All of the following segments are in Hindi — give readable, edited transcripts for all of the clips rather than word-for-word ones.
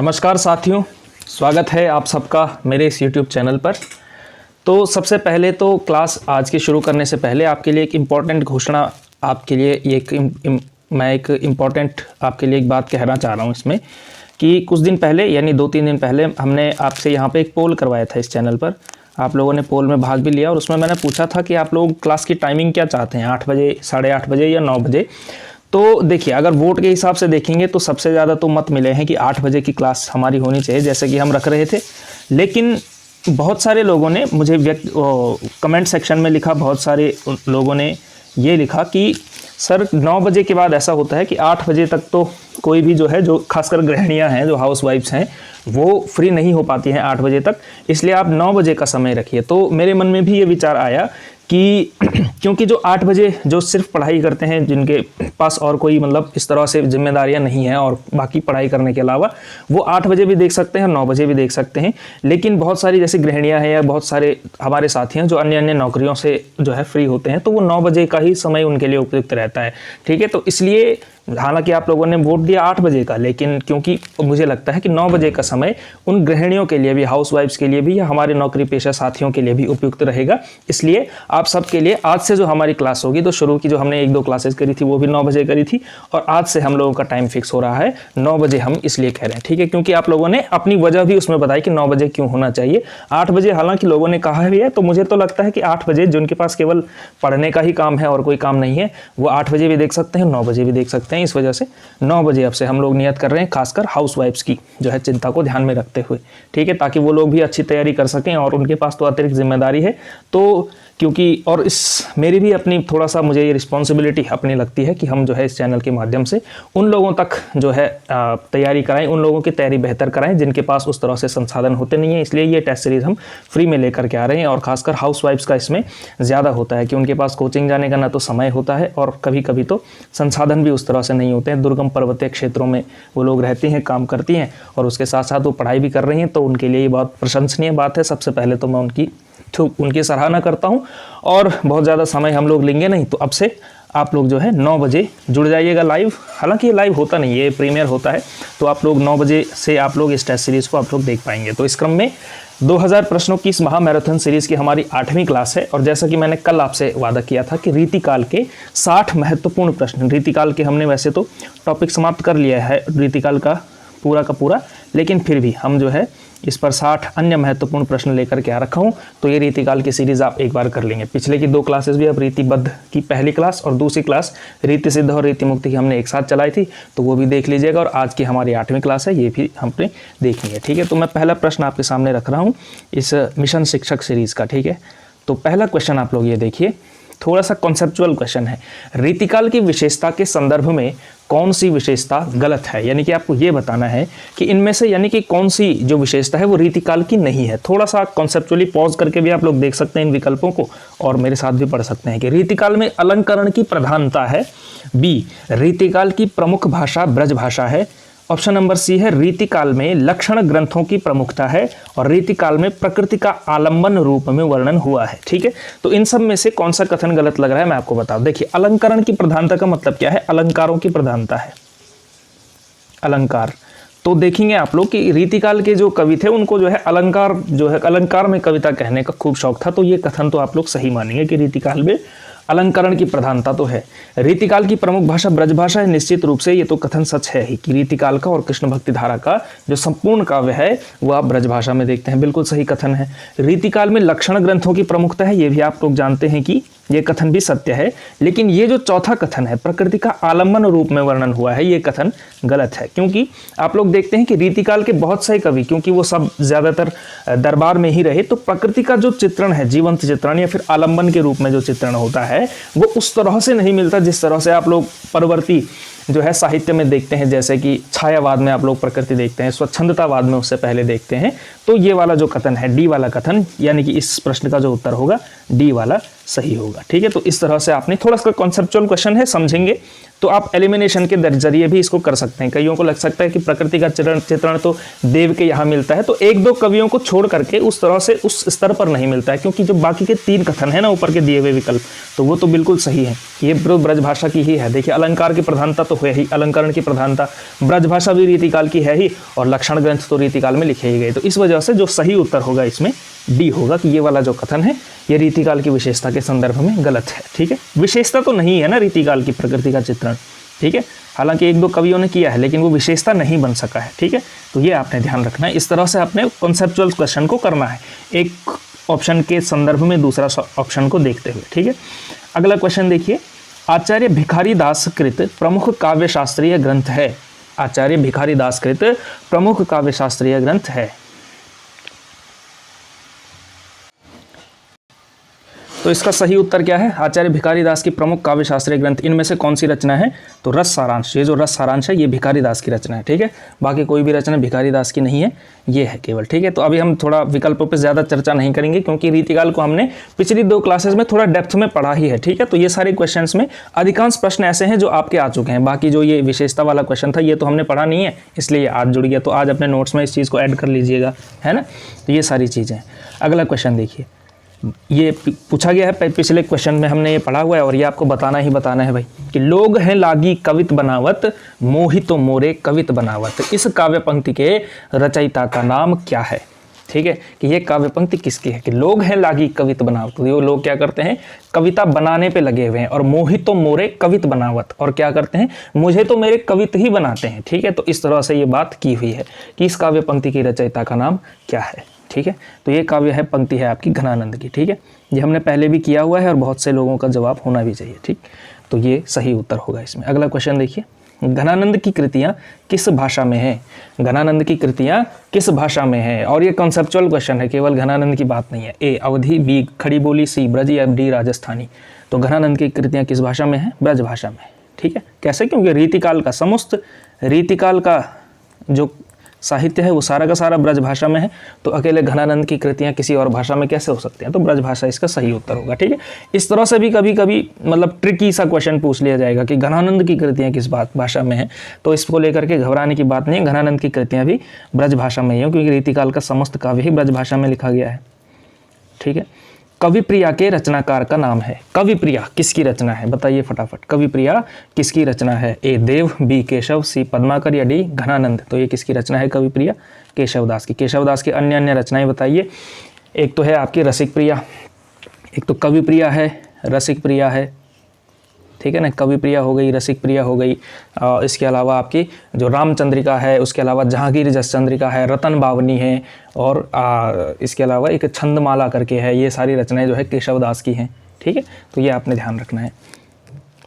नमस्कार साथियों, स्वागत है आप सबका मेरे इस YouTube चैनल पर। तो सबसे पहले तो क्लास आज की शुरू करने से पहले आपके लिए एक इम्पॉर्टेंट घोषणा, आपके लिए मैं एक इम्पॉर्टेंट आपके लिए एक बात कहना चाह रहा हूँ इसमें कि कुछ दिन पहले यानी 2-3 दिन पहले हमने आपसे यहाँ पे एक पोल करवाया था इस चैनल पर। आप लोगों ने पोल में भाग भी लिया और उसमें मैंने पूछा था कि आप लोग क्लास की टाइमिंग क्या चाहते हैं, 8 बजे, 8:30 बजे या 9 बजे। तो देखिए, अगर वोट के हिसाब से देखेंगे तो सबसे ज़्यादा तो मत मिले हैं कि 8 बजे की क्लास हमारी होनी चाहिए, जैसे कि हम रख रहे थे। लेकिन बहुत सारे लोगों ने मुझे कमेंट सेक्शन में लिखा, बहुत सारे लोगों ने ये लिखा कि सर 9 बजे के बाद ऐसा होता है कि 8 बजे तक तो कोई भी जो है, जो खासकर गृहिणियाँ हैं, जो हाउस वाइफ्स हैं, वो फ्री नहीं हो पाती हैं 8 बजे तक, इसलिए आप 9 बजे का समय रखिए। तो मेरे मन में भी ये विचार आया कि क्योंकि जो 8 बजे जो सिर्फ पढ़ाई करते हैं, जिनके पास और कोई मतलब इस तरह से जिम्मेदारियां नहीं हैं और बाकी पढ़ाई करने के अलावा, वो 8 बजे भी देख सकते हैं, 9 बजे भी देख सकते हैं। लेकिन बहुत सारी जैसे गृहिणियां हैं या बहुत सारे हमारे साथी हैं जो अन्य अन्य नौकरियों से जो है फ्री होते हैं, तो वो 9 बजे का ही समय उनके लिए उपयुक्त रहता है। ठीक है, तो इसलिए हालांकि आप लोगों ने वोट दिया 8 बजे का, लेकिन क्योंकि मुझे लगता है कि 9 बजे का समय उन गृहिणियों के लिए भी, हाउस वाइफ्स के लिए भी या हमारे नौकरी पेशा साथियों के लिए भी उपयुक्त रहेगा। इसलिए आप सबके लिए आज से जो हमारी क्लास होगी, तो शुरू की जो हमने 1-2 क्लासेस करी थी वो भी 9 बजे करी थी, और आज से हम लोगों का टाइम फिक्स हो रहा है 9 बजे। हम इसलिए कह रहे हैं, ठीक है, क्योंकि आप लोगों ने अपनी वजह भी उसमें बताई कि 9 बजे क्यों होना चाहिए। 8 बजे हालांकि लोगों ने कहा भी है, तो मुझे तो लगता है कि 8 बजे जिनके पास केवल पढ़ने का ही काम है और कोई काम नहीं है, वो 8 बजे भी देख सकते हैं, 9 बजे भी देख सकते हैं। इस वजह से 9 बजे अब से हम लोग नियत कर रहे हैं, खासकर हाउस वाइफ्स की जो है चिंता को ध्यान में रखते हुए, ठीक है, ताकि वो लोग भी अच्छी तैयारी कर सकें और उनके पास तो अतिरिक्त जिम्मेदारी है। तो क्योंकि और इस मेरी भी अपनी थोड़ा सा मुझे ये रिस्पॉन्सिबिलिटी अपनी लगती है कि हम जो है इस चैनल के माध्यम से उन लोगों तक जो है तैयारी कराएं, उन लोगों की तैयारी बेहतर कराएं जिनके पास उस तरह से संसाधन होते नहीं है। इसलिए ये टेस्ट सीरीज़ हम फ्री में लेकर के आ रहे हैं, और खासकर हाउस वाइफ्स का इसमें ज़्यादा होता है कि उनके पास कोचिंग जाने का ना तो समय होता है और कभी कभी तो संसाधन भी उस तरह से नहीं होते हैं। दुर्गम पर्वतीय क्षेत्रों में वो लोग रहती हैं, काम करती हैं, और उसके साथ साथ वो पढ़ाई भी कर रही हैं, तो उनके लिए ये बहुत प्रशंसनीय बात है। सबसे पहले तो मैं उनकी सराहना करता हूं, और बहुत ज़्यादा समय हम लोग लेंगे नहीं, तो अब से आप लोग जो है 9 बजे जुड़ जाइएगा लाइव। हालांकि ये लाइव होता नहीं है, ये प्रीमियर होता है, तो आप लोग 9 बजे से आप लोग इस टेस्ट सीरीज़ को आप लोग देख पाएंगे। तो इस क्रम में 2000 प्रश्नों की इस महामैराथन सीरीज़ की हमारी 8वीं क्लास है, और जैसा कि मैंने कल आपसे वादा किया था कि रीतिकाल के 60 महत्वपूर्ण प्रश्न, रीतिकाल के हमने वैसे तो टॉपिक समाप्त कर लिया है रीतिकाल का पूरा, लेकिन फिर भी हम जो है इस पर 60 अन्य महत्वपूर्ण प्रश्न लेकर के आ रखा हूँ। तो ये रीतिकाल की सीरीज़ आप एक बार कर लेंगे। पिछले की 2 क्लासेस भी, अब रीतिबद्ध की पहली क्लास और दूसरी क्लास रीति सिद्ध और रीति मुक्ति की हमने एक साथ चलाई थी, तो वो भी देख लीजिएगा। और आज की हमारी 8वीं क्लास है, ये भी हमने देखनी है, ठीक है। तो मैं पहला प्रश्न आपके सामने रख रहा हूँ इस मिशन शिक्षक सीरीज़ का, ठीक है। तो पहला क्वेश्चन आप लोग ये देखिए, थोड़ा सा कॉन्सेप्चुअल क्वेश्चन है। रीतिकाल की विशेषता के संदर्भ में कौन सी विशेषता गलत है, यानी कि आपको ये बताना है कि इनमें से यानी कि कौन सी जो विशेषता है वो रीतिकाल की नहीं है। थोड़ा सा कॉन्सेप्चुअली पॉज करके भी आप लोग देख सकते हैं इन विकल्पों को, और मेरे साथ भी पढ़ सकते हैं कि रीतिकाल में अलंकरण की प्रधानता है, बी रीतिकाल की प्रमुख भाषा ब्रज भाषा है, ऑप्शन नंबर सी है रीतिकाल में लक्षण ग्रंथों की प्रमुखता है, और रीतिकाल में प्रकृति का आलंबन रूप में वर्णन हुआ है, ठीक है। तो इन सब में से कौन सा कथन गलत लग रहा है मैं आपको बताऊं। देखिए, अलंकरण की प्रधानता का मतलब क्या है, अलंकारों की प्रधानता है, अलंकार। तो देखेंगे आप लोग कि रीतिकाल के जो कवि थे उनको जो है अलंकार में कविता कहने का खूब शौक था, तो ये कथन तो आप लोग सही मानेंगे कि रीतिकाल में अलंकरण की प्रधानता तो है। रीतिकाल की प्रमुख भाषा ब्रजभाषा है, निश्चित रूप से ये तो कथन सच है ही कि रीतिकाल का और कृष्ण भक्ति धारा का जो संपूर्ण काव्य है वो आप ब्रजभाषा में देखते हैं, बिल्कुल सही कथन है। रीतिकाल में लक्षण ग्रंथों की प्रमुखता है, ये भी आप लोग जानते हैं कि ये कथन भी सत्य है। लेकिन ये जो चौथा कथन है, प्रकृति का आलम्बन रूप में वर्णन हुआ है, ये कथन गलत है। क्योंकि आप लोग देखते हैं कि रीतिकाल के बहुत से कवि, क्योंकि वो सब ज्यादातर दरबार में ही रहे, तो प्रकृति का जो चित्रण है, जीवंत चित्रण या फिर आलम्बन के रूप में जो चित्रण होता है, वो उस तरह से नहीं मिलता जिस तरह से आप लोग परवर्ती जो है साहित्य में देखते हैं। जैसे कि छायावाद में आप लोग प्रकृति देखते हैं, स्वच्छंदतावाद में उससे पहले देखते हैं। तो ये वाला जो कथन है, डी वाला कथन, यानी कि इस प्रश्न का जो उत्तर होगा डी वाला सही होगा, ठीक है। तो इस तरह से आपने थोड़ा सा कॉन्सेप्चुअल क्वेश्चन है, समझेंगे तो आप एलिमिनेशन के जरिए भी इसको कर सकते हैं। कईयों को लग सकता है कि प्रकृति का चित्रण तो देव के यहाँ मिलता है, तो एक दो कवियों को छोड़ करके उस तरह से उस स्तर पर नहीं मिलता है, क्योंकि जो बाकी के 3 कथन है ना ऊपर के दिए हुए विकल्प, तो वो तो बिल्कुल सही है। ये ब्रजभाषा की ही है। देखिए अलंकार की प्रधानता तो है ही, अलंकरण की प्रधानता, ब्रजभाषा भी रीतिकाल की है ही, और लक्षण ग्रंथ तो रीतिकाल में लिखे ही गए। तो इस वजह से जो सही उत्तर होगा इसमें डी होगा, कि ये वाला जो कथन है ये रीतिकाल की विशेषता के संदर्भ में गलत है। ठीक है, विशेषता तो नहीं है ना रीतिकाल की प्रकृति का चित्रण। ठीक है, हालांकि एक दो कवियों ने किया है, लेकिन वो विशेषता नहीं बन सका है। ठीक है, तो ये आपने ध्यान रखना है। इस तरह से आपने कॉन्सेप्चुअल क्वेश्चन को करना है, एक ऑप्शन के संदर्भ में दूसरा ऑप्शन को देखते हुए। ठीक है, अगला क्वेश्चन देखिए, आचार्य भिखारी दास कृत प्रमुख काव्य शास्त्रीय ग्रंथ है। आचार्य भिखारी दास कृत प्रमुख काव्य शास्त्रीय ग्रंथ है। तो इसका सही उत्तर क्या है? आचार्य भिखारी दास की प्रमुख काव्य शास्त्रीय ग्रंथ इनमें से कौन सी रचना है? तो रस सारांश। ये जो रस सारांश है ये भिखारी दास की रचना है। ठीक है, बाकी कोई भी रचना भिखारी दास की नहीं है, ये है केवल। ठीक है, तो अभी हम थोड़ा विकल्पों पे ज़्यादा चर्चा नहीं करेंगे, क्योंकि रीतिकाल को हमने पिछली 2 क्लासेस में थोड़ा डेप्थ में पढ़ा ही है। ठीक है, तो ये सारे क्वेश्चन में अधिकांश प्रश्न ऐसे हैं जो आपके आ चुके हैं। बाकी जो ये विशेषता वाला क्वेश्चन था ये तो हमने पढ़ा नहीं है, इसलिए आज जुड़ गया। तो आज अपने नोट्स में इस चीज़ को ऐड कर लीजिएगा, है ना। तो ये सारी चीज़ें। अगला क्वेश्चन देखिए, ये पूछा गया है, पिछले क्वेश्चन में हमने ये पढ़ा हुआ है, और ये आपको बताना ही बताना है भाई, कि लोग हैं लागी कवित बनावत, मोहितो मोरे कवित बनावत। इस काव्य पंक्ति के रचयिता का नाम क्या है? ठीक है, कि ये काव्य पंक्ति किसकी है? कि लोग हैं लागी कवित बनावत, तो ये लोग क्या करते हैं? कविता बनाने पे लगे हुए हैं। और मोहितो मोरे कवित बनावत, और क्या करते हैं? मुझे तो मेरे कवित ही बनाते हैं। ठीक है, तो इस तरह से ये बात की हुई है कि इस काव्य पंक्ति की रचयिता का नाम क्या है। ठीक है, तो ये काव्य है पंक्ति है आपकी घनानंद की। ठीक है, ये हमने पहले भी किया हुआ है और बहुत से लोगों का जवाब होना भी चाहिए। ठीक, तो ये सही उत्तर होगा इसमें। अगला क्वेश्चन देखिए, घनानंद की कृतियाँ किस भाषा में है? घनानंद की कृतियाँ किस भाषा में है? और ये कॉन्सेप्चुअल क्वेश्चन है, केवल घनानंद की बात नहीं है। ए अवधी, बी खड़ी बोली, सी ब्रज, या डी राजस्थानी। तो घनानंद की कृतियाँ किस भाषा में है? ब्रज भाषा में। ठीक है, कैसे? क्योंकि रीतिकाल का समस्त रीतिकाल का जो साहित्य है वो सारा का सारा ब्रज भाषा में है, तो अकेले घनानंद की कृतियाँ किसी और भाषा में कैसे हो सकती हैं? तो ब्रज भाषा इसका सही उत्तर होगा। ठीक है, इस तरह से भी कभी कभी मतलब ट्रिकी सा क्वेश्चन पूछ लिया जाएगा कि घनानंद की कृतियाँ किस भाषा में है, तो इसको लेकर के घबराने की बात नहीं है। घनानंद की कृतियाँ भी ब्रज भाषा में ही है, क्योंकि रीतिकाल का समस्त काव्य ही ब्रज भाषा में लिखा गया है। ठीक है, कविप्रिया के रचनाकार का नाम है। कविप्रिया किसकी रचना है? बताइए फटाफट, कविप्रिया किसकी रचना है? ए देव, बी केशव, सी पद्माकर, या डी घनानंद। तो ये किसकी रचना है कविप्रिया? केशवदास की। केशवदास की अन्य अन्य रचनाएं बताइए। एक तो है आपकी रसिक प्रिया, एक तो कविप्रिया है, रसिक प्रिया है। ठीक है ना, कविप्रिया हो गई, रसिक प्रिया हो गई। इसके अलावा आपकी जो रामचंद्रिका है, उसके अलावा जहांगीर जसचंद्रिका है, रतन बावनी है, और इसके अलावा एक छंदमाला करके है। ये सारी रचनाएं जो है केशवदास की हैं। ठीक है, तो ये आपने ध्यान रखना है।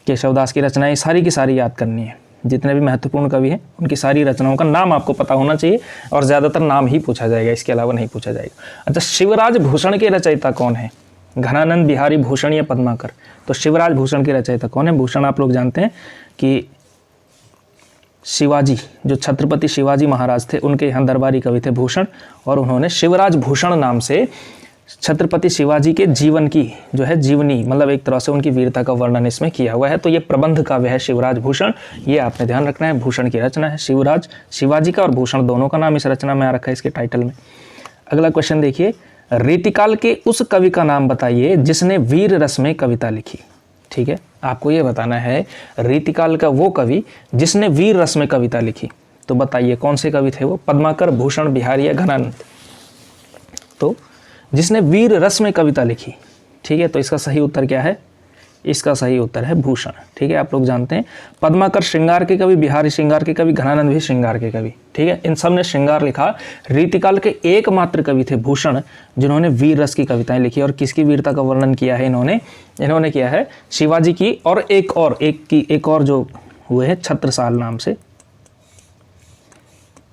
केशवदास की रचनाएं सारी की सारी याद करनी है। जितने भी महत्वपूर्ण कवि हैं उनकी सारी रचनाओं का नाम आपको पता होना चाहिए, और ज़्यादातर नाम ही पूछा जाएगा, इसके अलावा नहीं पूछा जाएगा। अच्छा, शिवराज भूषण के रचयिता कौन है? घनानंद, बिहारी, भूषण या पद्माकर? तो शिवराज भूषण के रचयिता कौन है? भूषण आप लोग जानते हैं कि शिवाजी, जो छत्रपति शिवाजी महाराज थे, उनके यहाँ दरबारी कवि थे भूषण, और उन्होंने शिवराज भूषण नाम से छत्रपति शिवाजी के जीवन की जो है जीवनी, मतलब एक तरह से उनकी वीरता का वर्णन इसमें किया हुआ है। तो ये प्रबंध काव्य है शिवराज भूषण, ये आपने ध्यान रखना है। भूषण की रचना है। शिवराज, शिवाजी का और भूषण दोनों का नाम इस रचना में आ रखा है इसके टाइटल में। अगला क्वेश्चन देखिए, रीतिकाल के उस कवि का नाम बताइए जिसने वीर रस में कविता लिखी। ठीक है, आपको ये बताना है रीतिकाल का वो कवि जिसने वीर रस में कविता लिखी। तो बताइए कौन से कवि थे वो? पद्माकर, भूषण, बिहारी या घनानंद? तो जिसने वीर रस में कविता लिखी। ठीक है, तो इसका सही उत्तर क्या है? इसका सही उत्तर है भूषण। ठीक है, आप लोग जानते हैं पद्माकर श्रृंगार के कवि, बिहारी श्रृंगार के कवि, घनानंद भी श्रृंगार के कवि। ठीक है, इन सब ने श्रृंगार लिखा। रीतिकाल के एकमात्र कवि थे भूषण, जिन्होंने वीर रस की कविताएं लिखी। और किसकी वीरता का वर्णन किया है इन्होंने किया है शिवाजी की, और एक और जो हुए हैं छत्रसाल नाम से।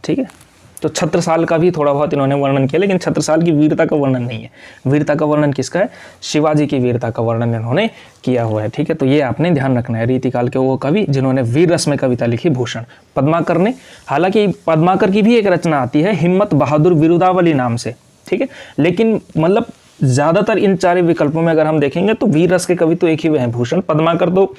ठीक है, तो छत्रसाल का भी थोड़ा बहुत इन्होंने वर्णन किया, लेकिन छत्रसाल की वीरता का वर्णन नहीं है। वीरता का वर्णन किसका है? शिवाजी की वीरता का वर्णन इन्होंने किया हुआ है। ठीक है, तो ये आपने ध्यान रखना है। रीतिकाल के वो कवि जिन्होंने वीर रस में कविता लिखी भूषण। पद्माकर ने, हालांकि पद्माकर की भी एक रचना आती है हिम्मत बहादुर विरुदावली नाम से। ठीक है, लेकिन मतलब ज़्यादातर इन चार विकल्पों में अगर हम देखेंगे तो वीर रस के कवि तो एक ही हुए हैं भूषण। पद्माकर तो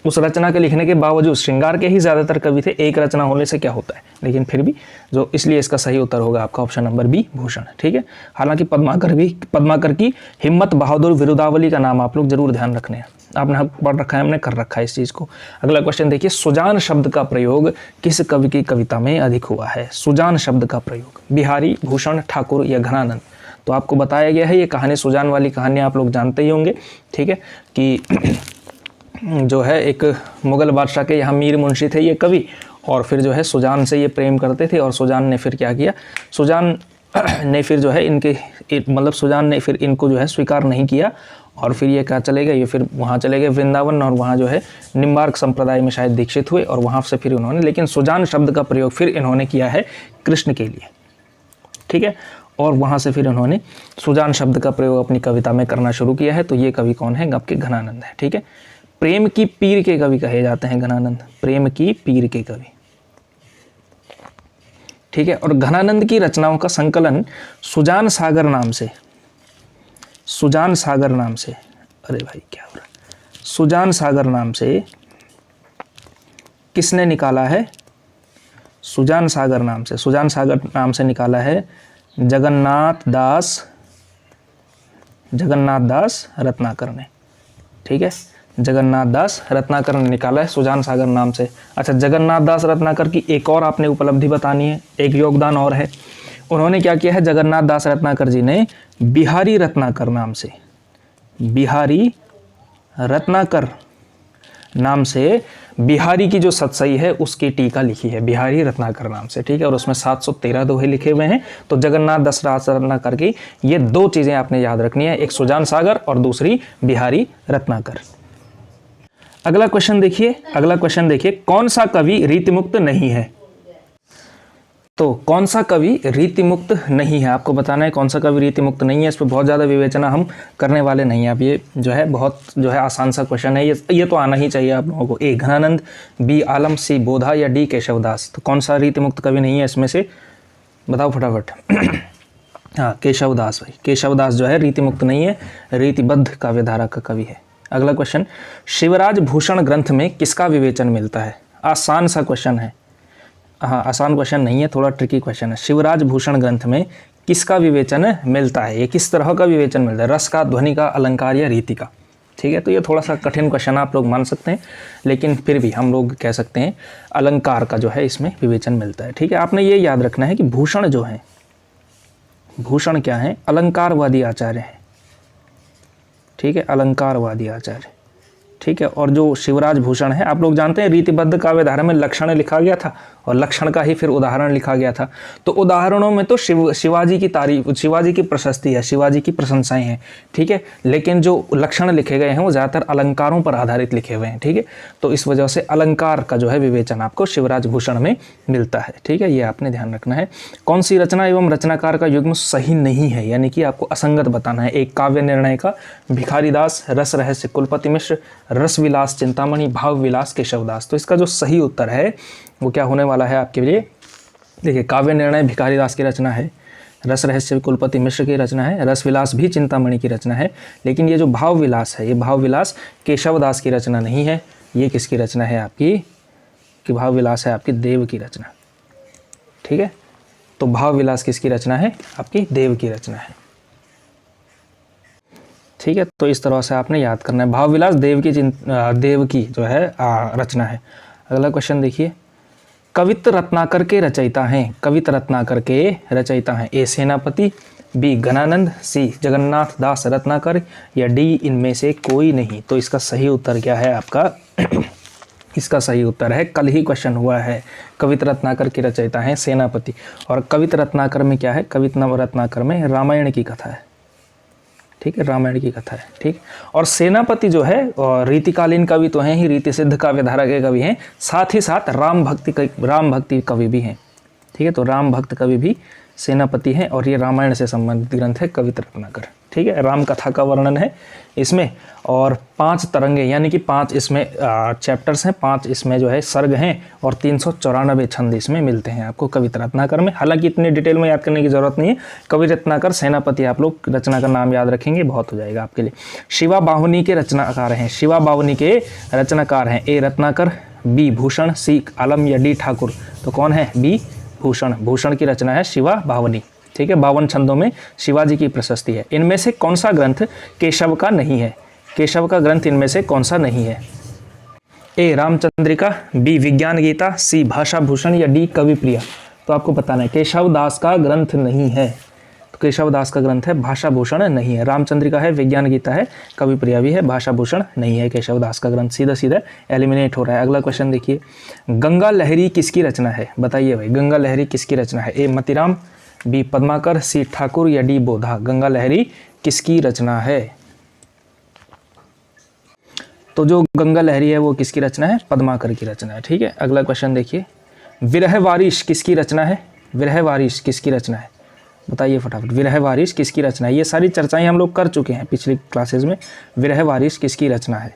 उस रचना के लिखने के बावजूद श्रृंगार के ही ज़्यादातर कवि थे, एक रचना होने से क्या होता है, लेकिन फिर भी जो, इसलिए इसका सही उत्तर होगा आपका ऑप्शन नंबर बी, भूषण। ठीक है, हालांकि पद्माकर की हिम्मत बहादुर विरुदावली का नाम आप लोग जरूर ध्यान रखने हैं, आपने पढ़ रखा है, हमने कर रखा है इस चीज़ को। अगला क्वेश्चन देखिए, सुजान शब्द का प्रयोग किस कवि की कविता में अधिक हुआ है? सुजान शब्द का प्रयोग बिहारी, भूषण, ठाकुर या घनानंद? तो आपको बताया गया है, ये कहानी सुजान वाली कहानी आप लोग जानते ही होंगे। ठीक है, कि जो है एक मुग़ल बादशाह के यहाँ मीर मुंशी थे ये कवि, और फिर जो है सुजान से ये प्रेम करते थे, और सुजान ने फिर क्या किया, सुजान ने फिर जो है इनके मतलब सुजान ने फिर इनको जो है स्वीकार नहीं किया, और फिर ये क्या चले गए, ये फिर वहाँ चले गए वृंदावन, और वहाँ जो है निम्बार्क संप्रदाय में शायद दीक्षित हुए, और वहाँ से फिर उन्होंने, लेकिन सुजान शब्द का प्रयोग फिर इन्होंने किया है कृष्ण के लिए। ठीक है, और वहाँ से फिर उन्होंने सुजान शब्द का प्रयोग अपनी कविता में करना शुरू किया है। तो ये कवि कौन है? आपके घनानंद है। ठीक है, प्रेम की पीर के कवि कहे जाते हैं घनानंद, प्रेम की पीर के कवि। ठीक है, और घनानंद की रचनाओं का संकलन सुजान सागर नाम से, सुजान सागर नाम से, अरे भाई क्या हो रहा है, सुजान सागर नाम से किसने निकाला है? सुजान सागर नाम से, सुजान सागर नाम से निकाला है जगन्नाथ दास रत्नाकर ने। ठीक है, जगन्नाथ दास रत्नाकर ने निकाला है सुजान सागर नाम से। अच्छा, जगन्नाथ दास रत्नाकर की एक और आपने उपलब्धि बतानी है, एक योगदान और है। उन्होंने क्या किया है, जगन्नाथ दास रत्नाकर जी ने बिहारी रत्नाकर नाम से, बिहारी रत्नाकर नाम से बिहारी की जो सतसई है उसकी टीका लिखी है, बिहारी रत्नाकर नाम से। ठीक है, और उसमें 713 दोहे लिखे हुए हैं। तो जगन्नाथ दास रत्नाकर की ये दो चीज़ें आपने याद रखनी है, एक सुजान सागर और दूसरी बिहारी रत्नाकर। अगला क्वेश्चन देखिए, कौन सा कवि रीतिमुक्त नहीं है? तो कौन सा कवि रीतिमुक्त नहीं है, आपको बताना है कौन सा कवि रीतिमुक्त नहीं है। इस पर बहुत ज़्यादा विवेचना हम करने वाले नहीं हैं। अब ये जो है बहुत जो है आसान सा क्वेश्चन है, ये तो आना ही चाहिए आप लोगों को। ए घनानंद, बी आलम, सी बोधा या डी केशवदास? तो कौन सा रीतिमुक्त कवि नहीं है इसमें से, बताओ फटाफट। हाँ, केशवदास भाई, केशवदास जो है रीतिमुक्त नहीं है, रीतिबद्ध काव्यधारा का कवि है। अगला क्वेश्चन, शिवराज भूषण ग्रंथ में किसका विवेचन मिलता है? आसान सा क्वेश्चन है, हाँ आसान क्वेश्चन नहीं है, थोड़ा ट्रिकी क्वेश्चन है। शिवराज भूषण ग्रंथ में किसका विवेचन मिलता है? ये किस तरह का विवेचन मिलता है? रस का, ध्वनि का, अलंकार या रीति का? ठीक है, तो ये थोड़ा सा कठिन क्वेश्चन आप लोग मान सकते हैं, लेकिन फिर भी हम लोग कह सकते हैं अलंकार का जो है इसमें विवेचन मिलता है। ठीक है, आपने ये याद रखना है कि भूषण जो है, भूषण क्या है? अलंकारवादी आचार्य हैं। ठीक है, अलंकारवादी आचार्य। ठीक है, और जो शिवराज भूषण है, आप लोग जानते हैं रीतिबद्ध काव्यधारा में लक्षण लिखा गया था, और लक्षण का ही फिर उदाहरण लिखा गया था। तो उदाहरणों में तो शिवाजी की तारीफ, शिवाजी की प्रशस्ति है, शिवाजी की प्रशंसाएं हैं। ठीक है, लेकिन जो लक्षण लिखे गए हैं वो ज़्यादातर अलंकारों पर आधारित लिखे हुए हैं। ठीक है, तो इस वजह से अलंकार का जो है विवेचन आपको शिवराज भूषण में मिलता है। ठीक है, ये आपने ध्यान रखना है। कौन सी रचना एवं रचनाकार का युग्म सही नहीं है, यानी कि आपको असंगत बताना है। एक काव्य निर्णय का भिखारीदास, रस रहस्य कुलपति मिश्र, रस विलास चिंतामणि, भाव विलास केशवदास? तो इसका जो सही उत्तर है वो क्या होने वाला है आपके लिए? देखिए, काव्य निर्णय भिखारीदास की रचना है, रस रहस्य कुलपति मिश्र की रचना है, रस विलास भी चिंतामणि की रचना है, लेकिन ये जो भाव विलास है, ये भाव विलास केशवदास की रचना नहीं है। ये किसकी रचना है आपकी? कि भाव विलास है आपकी देव की रचना। ठीक है, तो भाव विलास किसकी रचना है? आपकी देव की रचना है। ठीक है, तो इस तरह से आपने याद करना है, भाव विलास देव की जो है रचना है। अगला क्वेश्चन देखिए, कवित रत्नाकर के रचयिता हैं, कवित रत्नाकर के रचयिता हैं। ए सेनापति, बी घनानंद, सी जगन्नाथ दास रत्नाकर या डी इनमें से कोई नहीं? तो इसका सही उत्तर क्या है आपका? इसका सही उत्तर है, कल ही क्वेश्चन हुआ है, कवित रत्नाकर के रचयिता हैं सेनापति। और कवित रत्नाकर में क्या है? कवित रत्नाकर में रामायण की कथा है। ठीक है, रामायण की कथा है। ठीक, और सेनापति जो है रीतिकालीन कवि तो हैं ही, रीति सिद्ध काव्यधारा के कवि हैं, साथ ही साथ राम भक्ति कवि भी हैं। ठीक है, तो राम भक्त कवि भी सेनापति हैं, और ये रामायण से संबंधित ग्रंथ है कवित रत्नाकर। ठीक है, राम कथा का वर्णन है इसमें, और 5 तरंगे यानी कि 5 इसमें चैप्टर्स हैं, 5 इसमें जो है सर्ग हैं, और 394 छंद इसमें मिलते हैं आपको कविता रत्नाकर में। हालांकि इतने डिटेल में याद करने की जरूरत नहीं है, कवि रत्नाकर सेनापति आप लोग रचना का नाम याद रखेंगे बहुत हो जाएगा आपके लिए। शिवा बाहुनी के रचनाकार हैं, शिवा बाहुनी के रचनाकार हैं ए रत्नाकर, बी भूषण, सी आलम या डी ठाकुर। तो कौन है? बी भूषण। भूषण की रचना है शिवा बाहुनी, ठीक है। 52 छंदों में शिवाजी की प्रशस्ति है। इनमें से कौन सा ग्रंथ केशव का नहीं है? केशव का ग्रंथ इनमें से कौन सा नहीं है? ए रामचंद्रिका, बी विज्ञान गीता, सी भाषा भूषण या डी कवि प्रिया। तो आपको बताना है केशव दास का ग्रंथ नहीं है, तो केशव दास का ग्रंथ है भाषा भूषण नहीं है। रामचंद्रिका है, विज्ञान गीता है, कवि प्रिया भी है, भाषा भूषण नहीं है केशव दास का ग्रंथ। सीधा सीधा एलिमिनेट हो रहा है। अगला क्वेश्चन देखिए, गंगा लहरी किसकी रचना है? बताइए भाई, गंगा लहरी किसकी रचना है? ए मतीराम, बी पद्माकर, सी ठाकुर या डी बोधा। गंगा लहरी किसकी रचना है? तो जो गंगा लहरी है वो किसकी रचना है? पद्माकर की रचना है, ठीक है। अगला क्वेश्चन देखिए, विरह वारिश किसकी रचना है? विरह वारिश किसकी रचना है? बताइए फटाफट, विरह वारिश किसकी रचना है? ये सारी चर्चाएं हम लोग कर चुके हैं पिछली क्लासेस में। विरह वारिश किसकी रचना है?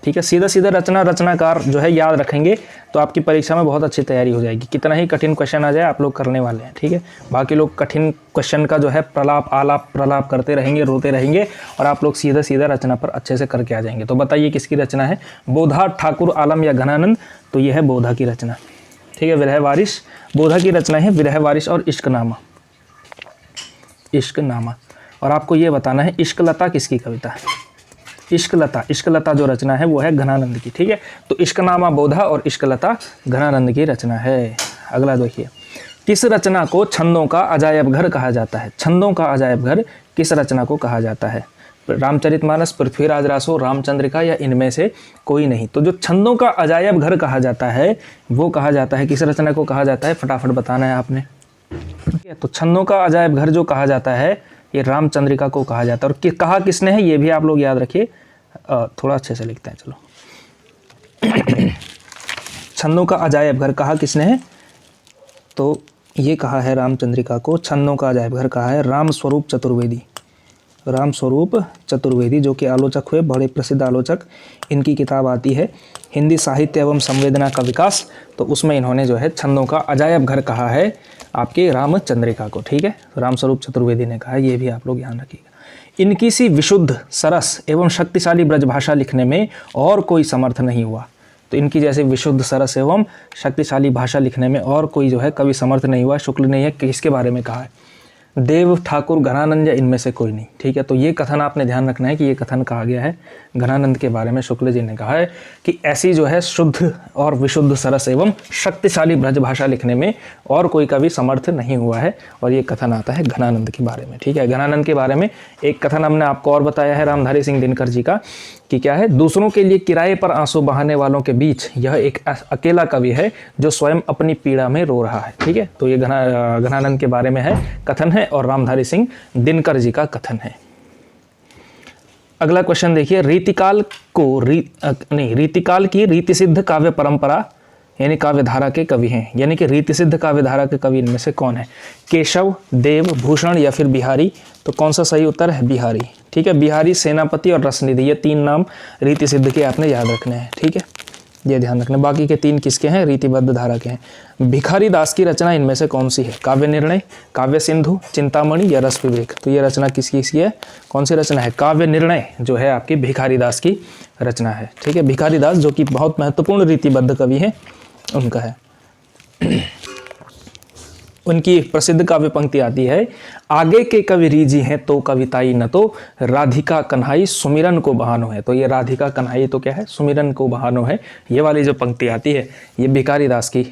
ठीक है, सीधा सीधा रचनाकार जो है याद रखेंगे तो आपकी परीक्षा में बहुत अच्छी तैयारी हो जाएगी। कितना ही कठिन क्वेश्चन आ जाए आप लोग करने वाले हैं, ठीक है। बाकी लोग कठिन क्वेश्चन का जो है प्रलाप आलाप प्रलाप करते रहेंगे, रोते रहेंगे, और आप लोग सीधा सीधा रचना पर अच्छे से करके आ जाएंगे। तो बताइए किसकी रचना है? बोधा, ठाकुर, आलम या घनानंद। तो यह है बोधा की रचना, ठीक है। विरह वारिश बोधा की रचना है, विरह वारिश और इश्कनामा। इश्कनामा। और आपको ये बताना है इश्कलता किसकी कविता है? इश्कलता, इश्कलता जो रचना है वो है घनानंद की, ठीक है। तो इश्कनामा बोधा और इश्कलता घनानंद की रचना है। अगला देखिए, किस रचना को छंदों का अजायब घर कहा जाता है? छंदों का अजायब घर किस रचना को कहा जाता है? रामचरितमानस, पृथ्वीराज रासो, रामचंद्रिका या इनमें से कोई नहीं। तो जो छंदों का अजायब घर कहा जाता है वो कहा जाता है, किस रचना को कहा जाता है? फटाफट बताना है आपने, ठीक है। तो छंदों का अजायब घर जो कहा जाता है ये रामचंद्रिका को कहा जाता है। और कहा किसने है ये भी आप लोग याद रखिए, थोड़ा अच्छे से लिखते हैं चलो। छंदों का अजायब घर कहा किसने है? तो ये कहा है रामचंद्रिका को। छंदों का अजायब घर कहा है राम स्वरूप चतुर्वेदी। राम स्वरूप चतुर्वेदी जो कि आलोचक हुए, बड़े प्रसिद्ध आलोचक। इनकी किताब आती है हिंदी साहित्य एवं संवेदना का विकास, तो उसमें इन्होंने जो है छंदों का अजायब घर कहा है आपके रामचंद्रिका को, ठीक है। राम स्वरूप चतुर्वेदी ने कहा, ये भी आप लोग ध्यान रखिएगा। इनकी सी विशुद्ध, सरस एवं शक्तिशाली ब्रजभाषा लिखने में और कोई समर्थ नहीं हुआ। तो इनकी जैसे विशुद्ध, सरस एवं शक्तिशाली भाषा लिखने में और कोई जो है कवि समर्थ नहीं हुआ। शुक्ल ने यह किसके बारे में कहा है? देव, ठाकुर, घनानंद या इनमें से कोई नहीं, ठीक है। तो ये कथन आपने ध्यान रखना है कि ये कथन कहा गया है घनानंद के बारे में। शुक्ल जी ने कहा है कि ऐसी जो है शुद्ध और विशुद्ध, सरस एवं शक्तिशाली ब्रजभाषा लिखने में और कोई कवि समर्थ नहीं हुआ है, और ये कथन आता है घनानंद के बारे में, ठीक है। घनानंद के बारे में एक कथन हमने आपको और बताया है रामधारी सिंह दिनकर जी का, कि क्या है? दूसरों के लिए किराए पर आंसू बहाने वालों के बीच यह एक अकेला कवि है जो स्वयं अपनी पीड़ा में रो रहा है, ठीक है। तो ये घनानंद के बारे में है कथन है, और रामधारी सिंह दिनकर जी का कथन है। अगला क्वेश्चन देखिए, रीतिकाल की रीति सिद्ध काव्य परंपरा यानी काव्य धारा के कवि हैं, यानी कि रीति सिद्ध काव्य धारा के कवि इनमें से कौन है? केशव, देव, भूषण या फिर बिहारी। तो कौन सा सही उत्तर है? बिहारी, ठीक है। बिहारी, सेनापति और रसनिधि, ये 3 नाम रीति सिद्ध के आपने याद रखने हैं, ठीक है। ये ध्यान रखना। बाकी के 3 किसके हैं? रीतिबद्ध धारा के हैं। भिखारी दास की रचना इनमें से कौन सी है? काव्य निर्णय, काव्य सिंधु, चिंतामणि या रस विवेक। तो ये रचना किसकी है? कौन सी रचना है? काव्य निर्णय जो है आपकी भिखारी दास की रचना है, ठीक है। भिखारी दास जो कि बहुत महत्वपूर्ण रीतिबद्ध कवि हैं, उनका है। उनकी प्रसिद्ध काव्य पंक्ति आती है, आगे के कवि रीजी हैं तो कविताई न तो, राधिका कन्हाई सुमिरन को बहानो है। तो ये राधिका कन्हाई तो क्या है? सुमिरन को बहानो है। ये वाली जो पंक्ति आती है ये भिखारी दास की